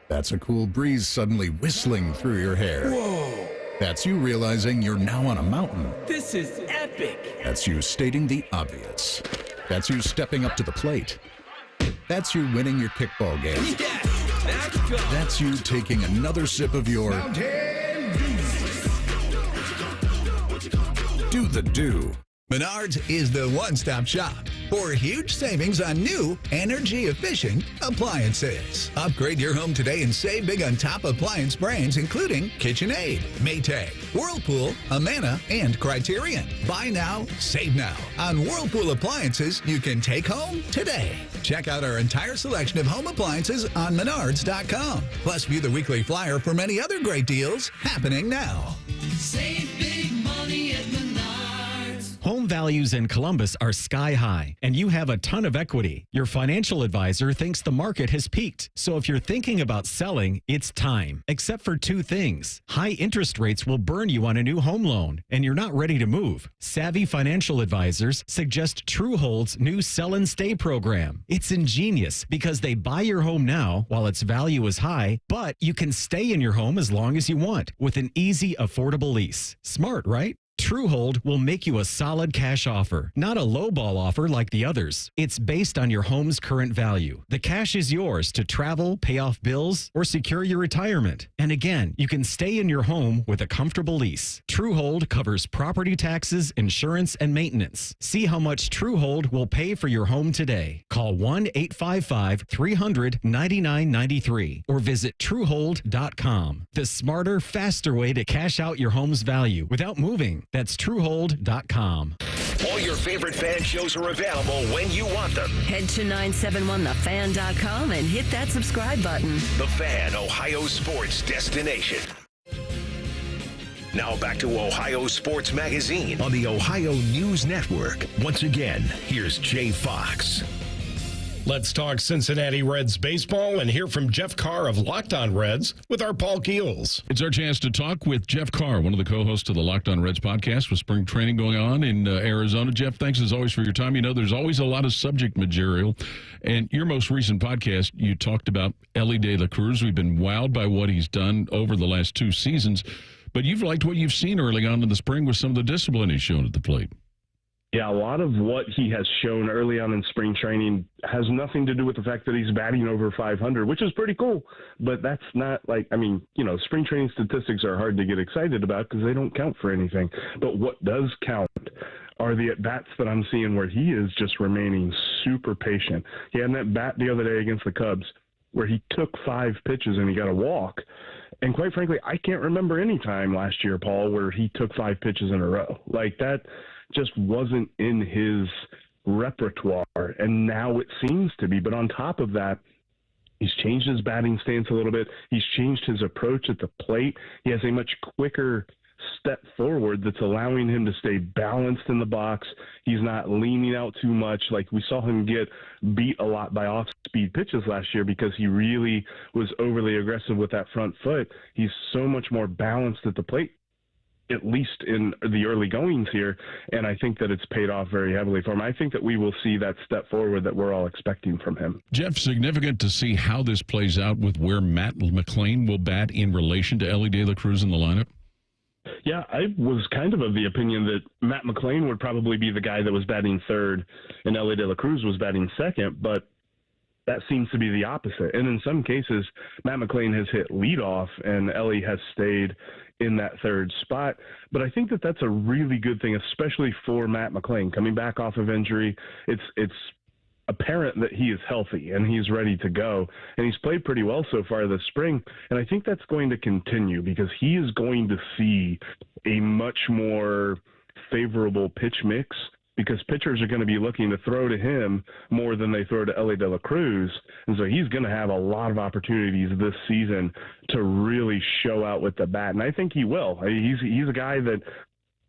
[SPEAKER 21] That's a cool breeze suddenly whistling through your hair.
[SPEAKER 18] Whoa!
[SPEAKER 21] That's you realizing you're now on a mountain.
[SPEAKER 18] This is epic!
[SPEAKER 21] That's you stating the obvious. That's you stepping up to the plate. That's you winning your kickball game.
[SPEAKER 18] Yeah, let's go!
[SPEAKER 21] That's you taking another sip of your Do the Do.
[SPEAKER 23] Menards is the one-stop shop for huge savings on new, energy-efficient appliances. Upgrade your home today and save big on top appliance brands including KitchenAid, Maytag, Whirlpool, Amana, and Criterion. Buy now, save now on Whirlpool appliances you can take home today. Check out our entire selection of home appliances on Menards.com. Plus, view the weekly flyer for many other great deals happening now.
[SPEAKER 9] Save big money at Menards.
[SPEAKER 13] Home values in Columbus are sky high, and you have a ton of equity. Your financial advisor thinks the market has peaked. So if you're thinking about selling, it's time. Except for 2 things. High interest rates will burn you on a new home loan, and you're not ready to move. Savvy financial advisors suggest Truehold's new Sell and Stay program. It's ingenious because they buy your home now while its value is high, but you can stay in your home as long as you want with an easy, affordable lease. Smart, right?
[SPEAKER 5] TrueHold will make you a solid cash offer, not a lowball offer like the others. It's based on your home's current value. The cash is yours to travel, pay off bills, or secure your retirement. And again, you can stay in your home with a comfortable lease. TrueHold covers property taxes, insurance, and maintenance. See how much TrueHold will pay for your home today. Call 1-855-300-9993 or visit TrueHold.com. The smarter, faster way to cash out your home's value without moving. That's TrueHold.com.
[SPEAKER 3] All your favorite fan shows are available when you want them.
[SPEAKER 4] Head to 971thefan.com and hit that subscribe button.
[SPEAKER 3] The Fan, Ohio sports destination. Now back to Ohio Sports Magazine on the Ohio News Network. Once again, here's Jay Fox.
[SPEAKER 2] Let's talk Cincinnati Reds baseball and hear from Jeff Carr of Locked On Reds with our Paul Keels.
[SPEAKER 6] It's our chance to talk with Jeff Carr, one of the co-hosts of the Locked On Reds podcast with spring training going on in Arizona. Jeff, thanks as always for your time. You know, there's always a lot of subject material. And your most recent podcast, you talked about Elly De La Cruz. We've been wowed by what he's done over the last 2 seasons. But you've liked what you've seen early on in the spring with some of the discipline he's shown at the plate.
[SPEAKER 7] Yeah, a lot of what he has shown early on in spring training has nothing to do with the fact that he's batting over 500, which is pretty cool. But that's not spring training statistics are hard to get excited about because they don't count for anything. But what does count are the at-bats that I'm seeing where he is just remaining super patient. He had that bat the other day against the Cubs where he took 5 pitches and he got a walk. And quite frankly, I can't remember any time last year, Paul, where he took 5 pitches in a row. Like that just wasn't in his repertoire, and now it seems to be. But on top of that, he's changed his batting stance a little bit. He's changed his approach at the plate. He has a much quicker step forward that's allowing him to stay balanced in the box. He's not leaning out too much. Like we saw him get beat a lot by off-speed pitches last year because he really was overly aggressive with that front foot. He's so much more balanced at the plate, at least in the early goings here, and I think that it's paid off very heavily for him. I think that we will see that step forward that we're all expecting from him.
[SPEAKER 6] Jeff, significant to see how this plays out with where Matt McLain will bat in relation to Elly De La Cruz in the lineup.
[SPEAKER 7] Yeah, I was kind of the opinion that Matt McLain would probably be the guy that was batting third and Elly De La Cruz was batting second, but that seems to be the opposite. And in some cases, Matt McLain has hit leadoff and Elly has stayed in that third spot. But I think that that's a really good thing, especially for Matt McLain. Coming back off of injury, it's apparent that he is healthy and he's ready to go. And he's played pretty well so far this spring. And I think that's going to continue because he is going to see a much more favorable pitch mix because pitchers are going to be looking to throw to him more than they throw to Elly De La Cruz. And so he's going to have a lot of opportunities this season to really show out with the bat. And I think he will. He's a guy that,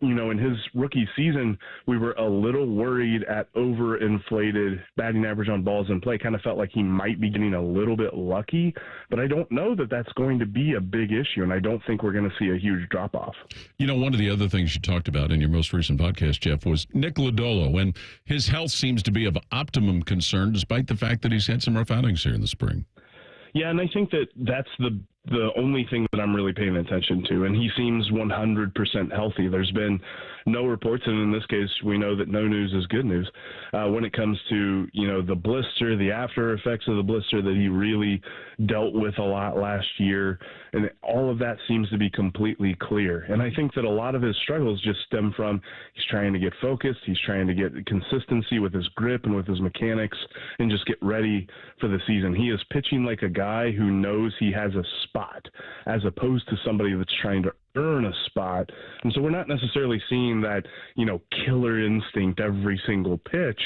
[SPEAKER 7] you know, in his rookie season, we were a little worried at overinflated batting average on balls in play. Kind of felt like he might be getting a little bit lucky, but I don't know that that's going to be a big issue, and I don't think we're going to see a huge drop-off.
[SPEAKER 6] You know, one of the other things you talked about in your most recent podcast, Jeff, was Nick Lodolo, and his health seems to be of optimum concern despite the fact that he's had some rough outings here in the spring.
[SPEAKER 7] Yeah, and I think that that's the only thing that I'm really paying attention to, and he seems 100% healthy. There's been no reports, and in this case, we know that no news is good news. When it comes to, you know, the blister, the after effects of the blister that he really dealt with a lot last year, and all of that seems to be completely clear. And I think that a lot of his struggles just stem from he's trying to get focused, he's trying to get consistency with his grip and with his mechanics, and just get ready for the season. He is pitching like a guy who knows he has a spot, as opposed to somebody that's trying to earn a spot. And so we're not necessarily seeing that, you know, killer instinct every single pitch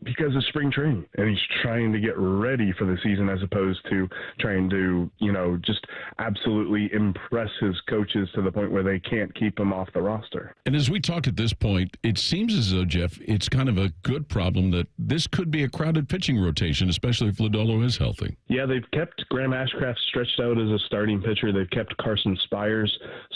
[SPEAKER 7] because of spring training, and he's trying to get ready for the season as opposed to trying to, you know, just absolutely impress his coaches to the point where they can't keep him off the roster.
[SPEAKER 6] And as we talk at this point, it seems as though, Jeff, it's kind of a good problem that this could be a crowded pitching rotation, especially if Lodolo is healthy.
[SPEAKER 7] Yeah, they've kept Graham Ashcraft stretched out as a starting pitcher. They've kept Carson Spires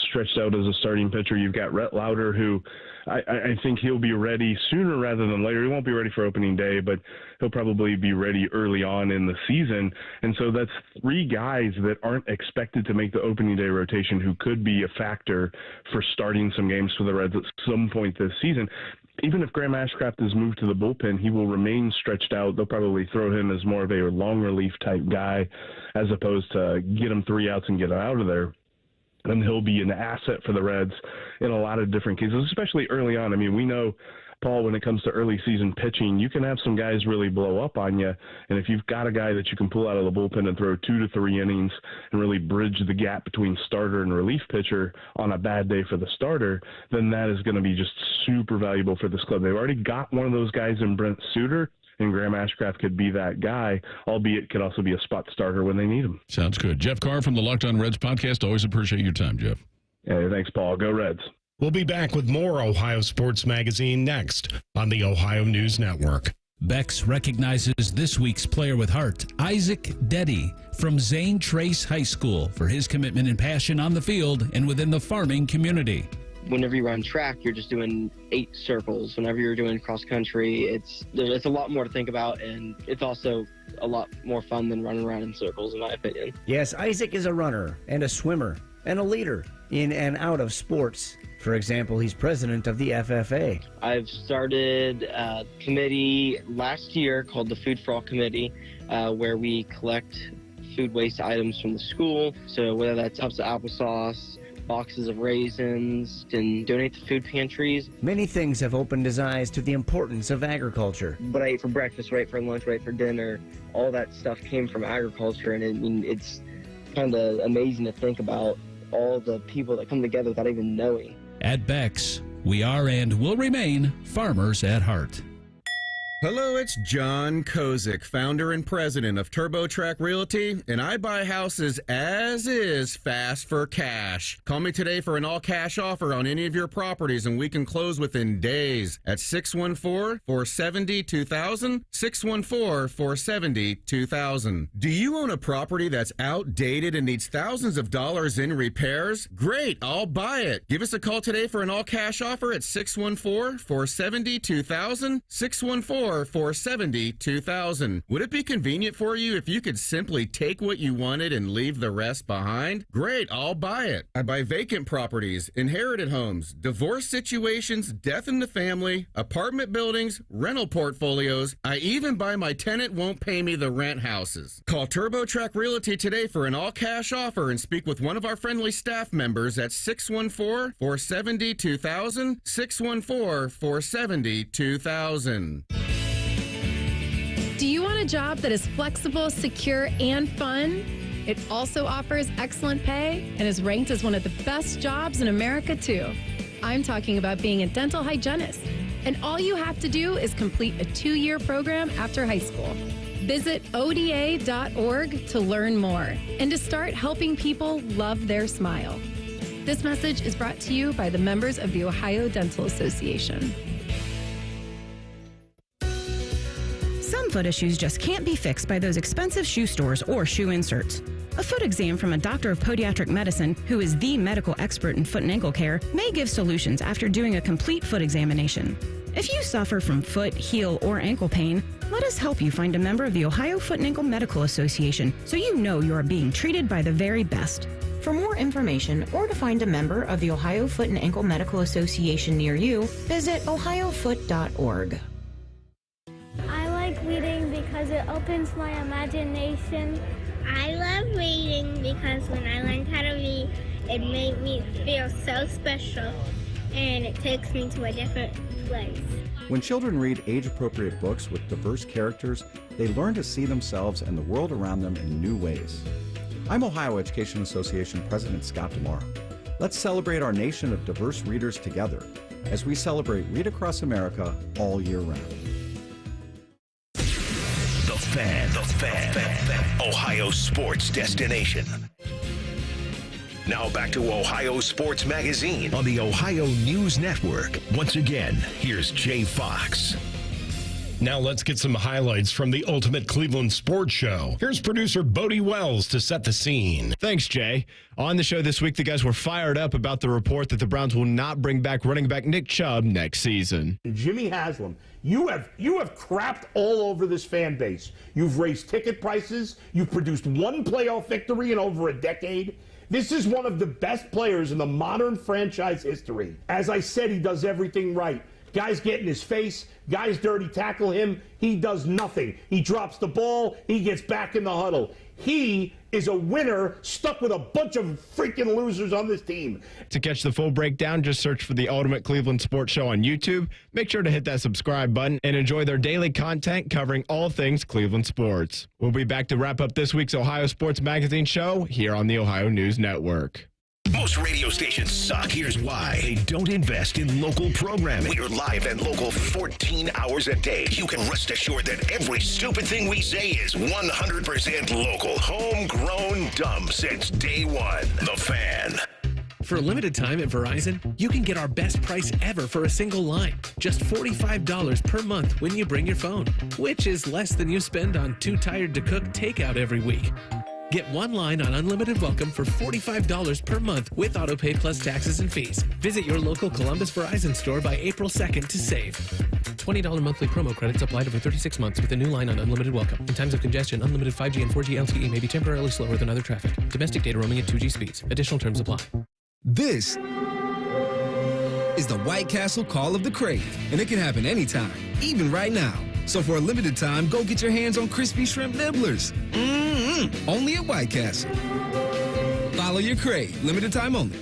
[SPEAKER 7] stretched out as a starting pitcher. You've got Rhett Lauder, who I think he'll be ready sooner rather than later. He won't be ready for opening day, but he'll probably be ready early on in the season. And so that's 3 guys that aren't expected to make the opening day rotation who could be a factor for starting some games for the Reds at some point this season. Even if Graham Ashcraft is moved to the bullpen, he will remain stretched out. They'll probably throw him as more of a long relief type guy as opposed to get him 3 outs and get him out of there. And he'll be an asset for the Reds in a lot of different cases, especially early on. I mean, we know, Paul, when it comes to early season pitching, you can have some guys really blow up on you. And if you've got a guy that you can pull out of the bullpen and throw 2 to 3 innings and really bridge the gap between starter and relief pitcher on a bad day for the starter, then that is going to be just super valuable for this club. They've already got one of those guys in Brent Suter, and Graham Ashcraft could be that guy, albeit could also be a spot starter when they need him.
[SPEAKER 6] Sounds good. Jeff Carr from the Locked On Reds podcast. Always appreciate your time, Jeff.
[SPEAKER 7] Hey, thanks, Paul. Go Reds.
[SPEAKER 2] We'll be back with more Ohio Sports Magazine next on the Ohio News Network.
[SPEAKER 8] Bex recognizes this week's player with heart, Isaac Deddy from Zane Trace High School, for his commitment and passion on the field and within the farming community.
[SPEAKER 14] Whenever you run track, you're just doing 8 circles. Whenever you're doing cross country, it's a lot more to think about, and it's also a lot more fun than running around in circles, in my opinion.
[SPEAKER 22] Yes, Isaac is a runner and a swimmer and a leader in and out of sports. For example, he's president of the FFA.
[SPEAKER 14] I've started a committee last year called the Food for All Committee, where we collect food waste items from the school. So whether that's tubs of applesauce, boxes of raisins, and donate to food pantries.
[SPEAKER 22] Many things have opened his eyes to the importance of agriculture.
[SPEAKER 14] What I ate for breakfast, right for lunch, right for dinner, all that stuff came from agriculture, and it's kind of amazing to think about all the people that come together without even knowing.
[SPEAKER 8] At Bex, we are and will remain farmers at heart.
[SPEAKER 24] Hello, it's John Kozik, founder and president of TurboTrack Realty, and I buy houses as is, fast for cash. Call me today for an all-cash offer on any of your properties, and we can close within days at 614-470-2000, 614-470-2000. Do you own a property that's outdated and needs thousands of dollars in repairs? Great, I'll buy it. Give us a call today for an all-cash offer at 614-470-2000, 614-470-2000. Would it be convenient for you if you could simply take what you wanted and leave the rest behind? Great, I'll buy it. I buy vacant properties, inherited homes, divorce situations, death in the family, apartment buildings, rental portfolios. I even buy my tenant won't pay me the rent houses. Call TurboTrack Realty today for an all-cash offer and speak with one of our friendly staff members at 614-470-2000, 614-470-2000.
[SPEAKER 19] Do you want a job that is flexible, secure, and fun? It also offers excellent pay and is ranked as one of the best jobs in America, too. I'm talking about being a dental hygienist. And all you have to do is complete a 2-year program after high school. Visit ODA.org to learn more and to start helping people love their smile. This message is brought to you by the members of the Ohio Dental Association.
[SPEAKER 25] Some foot issues just can't be fixed by those expensive shoe stores or shoe inserts. A foot exam from a doctor of podiatric medicine, who is the medical expert in foot and ankle care, may give solutions after doing a complete foot examination. If you suffer from foot, heel, or ankle pain, let us help you find a member of the Ohio Foot and Ankle Medical Association so you know you are being treated by the very best.
[SPEAKER 26] For more information or to find a member of the Ohio Foot and Ankle Medical Association near you, visit ohiofoot.org.
[SPEAKER 27] I like reading because it opens my imagination.
[SPEAKER 28] I love reading because when I learned how to read, it made me feel so special, and it takes me to a different place.
[SPEAKER 29] When children read age-appropriate books with diverse characters, they learn to see themselves and the world around them in new ways. I'm Ohio Education Association President Scott DeMora. Let's celebrate our nation of diverse readers together as we celebrate Read Across America all year round.
[SPEAKER 3] The Fan. Ohio sports destination. Now back to Ohio Sports Magazine on the Ohio News Network. Once again, here's Jay Fox.
[SPEAKER 2] Now let's get some highlights from the Ultimate Cleveland Sports Show. Here's producer Bodie Wells to set the scene.
[SPEAKER 1] Thanks, Jay. On the show this week, the guys were fired up about the report that the Browns will not bring back running back Nick Chubb next season.
[SPEAKER 10] Jimmy Haslam, you have crapped all over this fan base. You've raised ticket prices. You've produced one playoff victory in over a decade. This is one of the best players in the modern franchise history. As I said, he does everything right. Guys get in his face. Guys dirty tackle him. He does nothing. He drops the ball. He gets back in the huddle. He is a winner stuck with a bunch of freaking losers on this team.
[SPEAKER 1] To catch the full breakdown, just search for the Ultimate Cleveland Sports Show on YouTube. Make sure to hit that subscribe button and enjoy their daily content covering all things Cleveland sports. We'll be back to wrap up this week's Ohio Sports Magazine show here on the Ohio News Network.
[SPEAKER 3] Most radio stations suck. Here's why. They don't invest in local programming. We are live and local 14 hours a day. You can rest assured that every stupid thing we say is 100% local. Homegrown, dumb since day one. The Fan.
[SPEAKER 11] For a limited time at Verizon, you can get our best price ever for a single line. Just $45 per month when you bring your phone, which is less than you spend on Too Tired to Cook takeout every week. Get one line on Unlimited Welcome for $45 per month with autopay plus taxes and fees. Visit your local Columbus Verizon store by April 2nd to save. $20 monthly promo credits applied over 36 months with a new line on Unlimited Welcome. In times of congestion, unlimited 5G and 4G LTE may be temporarily slower than other traffic. Domestic data roaming at 2G speeds. Additional terms apply.
[SPEAKER 12] This is the White Castle Call of the Crave, and it can happen anytime, even right now. So for a limited time, go get your hands on crispy shrimp nibblers. Only at White Castle. Follow your crave. Limited time only.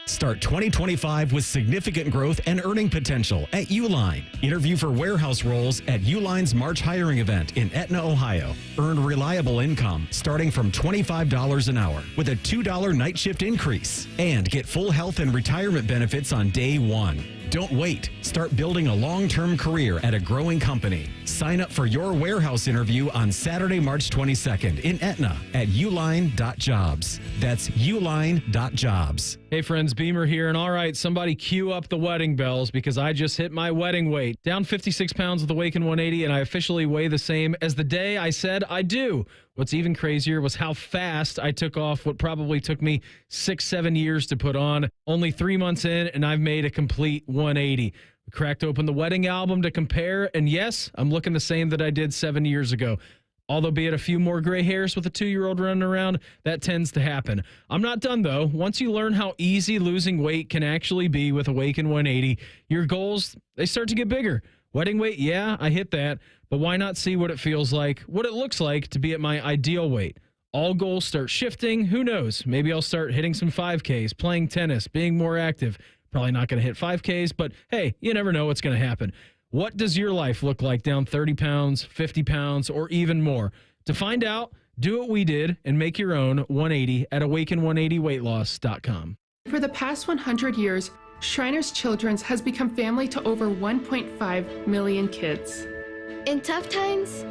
[SPEAKER 5] Start 2025 with significant growth and earning potential at Uline. Interview for warehouse roles at Uline's March hiring event in Etna, Ohio. Earn reliable income starting from $25 an hour with a $2 night shift increase. And get full health and retirement benefits on day one. Don't wait. Start building a long-term career at a growing company. Sign up for your warehouse interview on Saturday, March 22nd in Etna at uline.jobs. That's uline.jobs.
[SPEAKER 15] Hey friends, Beamer here, and all right, somebody cue up the wedding bells because I just hit my wedding weight. Down 56 pounds with the Awaken 180, and I officially weigh the same as the day I said I do. What's even crazier was how fast I took off what probably took me 6-7 years to put on. Only 3 months in, and I've made a complete 180. We cracked open the wedding album to compare, and yes, I'm looking the same that I did 7 years ago. Although be it a few more gray hairs with a 2-year-old running around, that tends to happen. I'm not done, though. Once you learn how easy losing weight can actually be with Awaken 180, your goals, they start to get bigger. Wedding weight, yeah, I hit that. But why not see what it feels like, what it looks like to be at my ideal weight? All goals start shifting. Who knows? Maybe I'll start hitting some 5Ks, playing tennis, being more active. Probably not going to hit 5Ks, but hey, you never know what's going to happen. What does your life look like down 30 pounds, 50 pounds, or even more? To find out, do what we did and make your own 180 at awaken180weightloss.com.
[SPEAKER 16] For the past 100 years, Shriners Children's has become family to over 1.5 million kids.
[SPEAKER 28] In tough times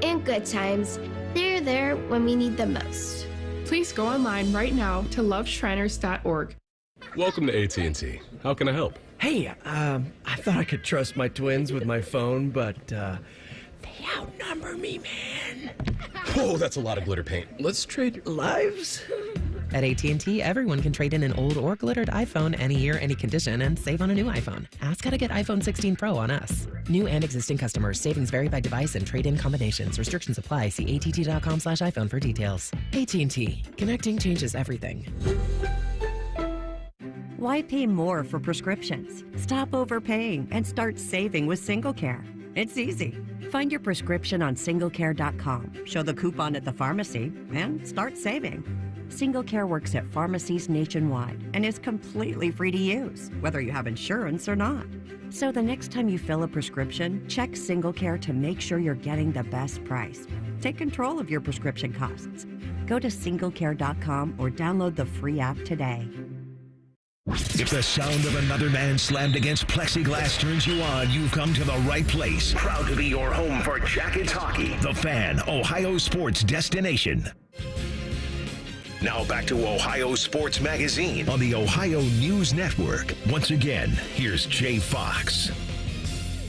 [SPEAKER 28] and good times, they're there when we need them most.
[SPEAKER 16] Please go online right now to loveshriners.org.
[SPEAKER 17] Welcome to AT&T. How can I help?
[SPEAKER 18] Hey, I thought I could trust my twins with my phone, but they outnumber me, man.
[SPEAKER 17] Whoa, that's a lot of glitter paint. Let's trade
[SPEAKER 18] lives.
[SPEAKER 20] At AT&T, everyone can trade in an old or glittered iPhone any year, any condition, and save on a new iPhone. Ask how to get iPhone 16 Pro on us. New and existing customers. Savings vary by device and trade-in combinations. Restrictions apply. See att.com/iPhone for details. AT&T. Connecting changes everything.
[SPEAKER 4] Why pay more for prescriptions? Stop overpaying and start saving with SingleCare. It's easy. Find your prescription on singlecare.com, show the coupon at the pharmacy, and start saving. SingleCare works at pharmacies nationwide and is completely free to use, whether you have insurance or not. So the next time you fill a prescription, check SingleCare to make sure you're getting the best price. Take control of your prescription costs. Go to singlecare.com or download the free app today.
[SPEAKER 3] If the sound of another man slammed against plexiglass turns you on, you've come to the right place. Proud to be your home for Jackets Hockey. The Fan, Ohio sports destination. Now back to Ohio Sports Magazine on the Ohio News Network. Once again, here's Jay Fox.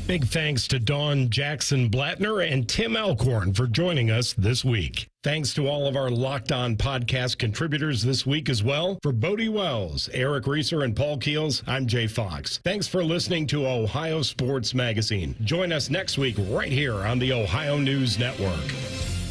[SPEAKER 2] Big thanks to Dawn Jackson Blattner and Tim Alcorn for joining us this week. Thanks to all of our Locked On podcast contributors this week as well. For Bodie Wells, Eric Reeser, and Paul Keels, I'm Jay Fox. Thanks for listening to Ohio Sports Magazine. Join us next week right here on the Ohio News Network.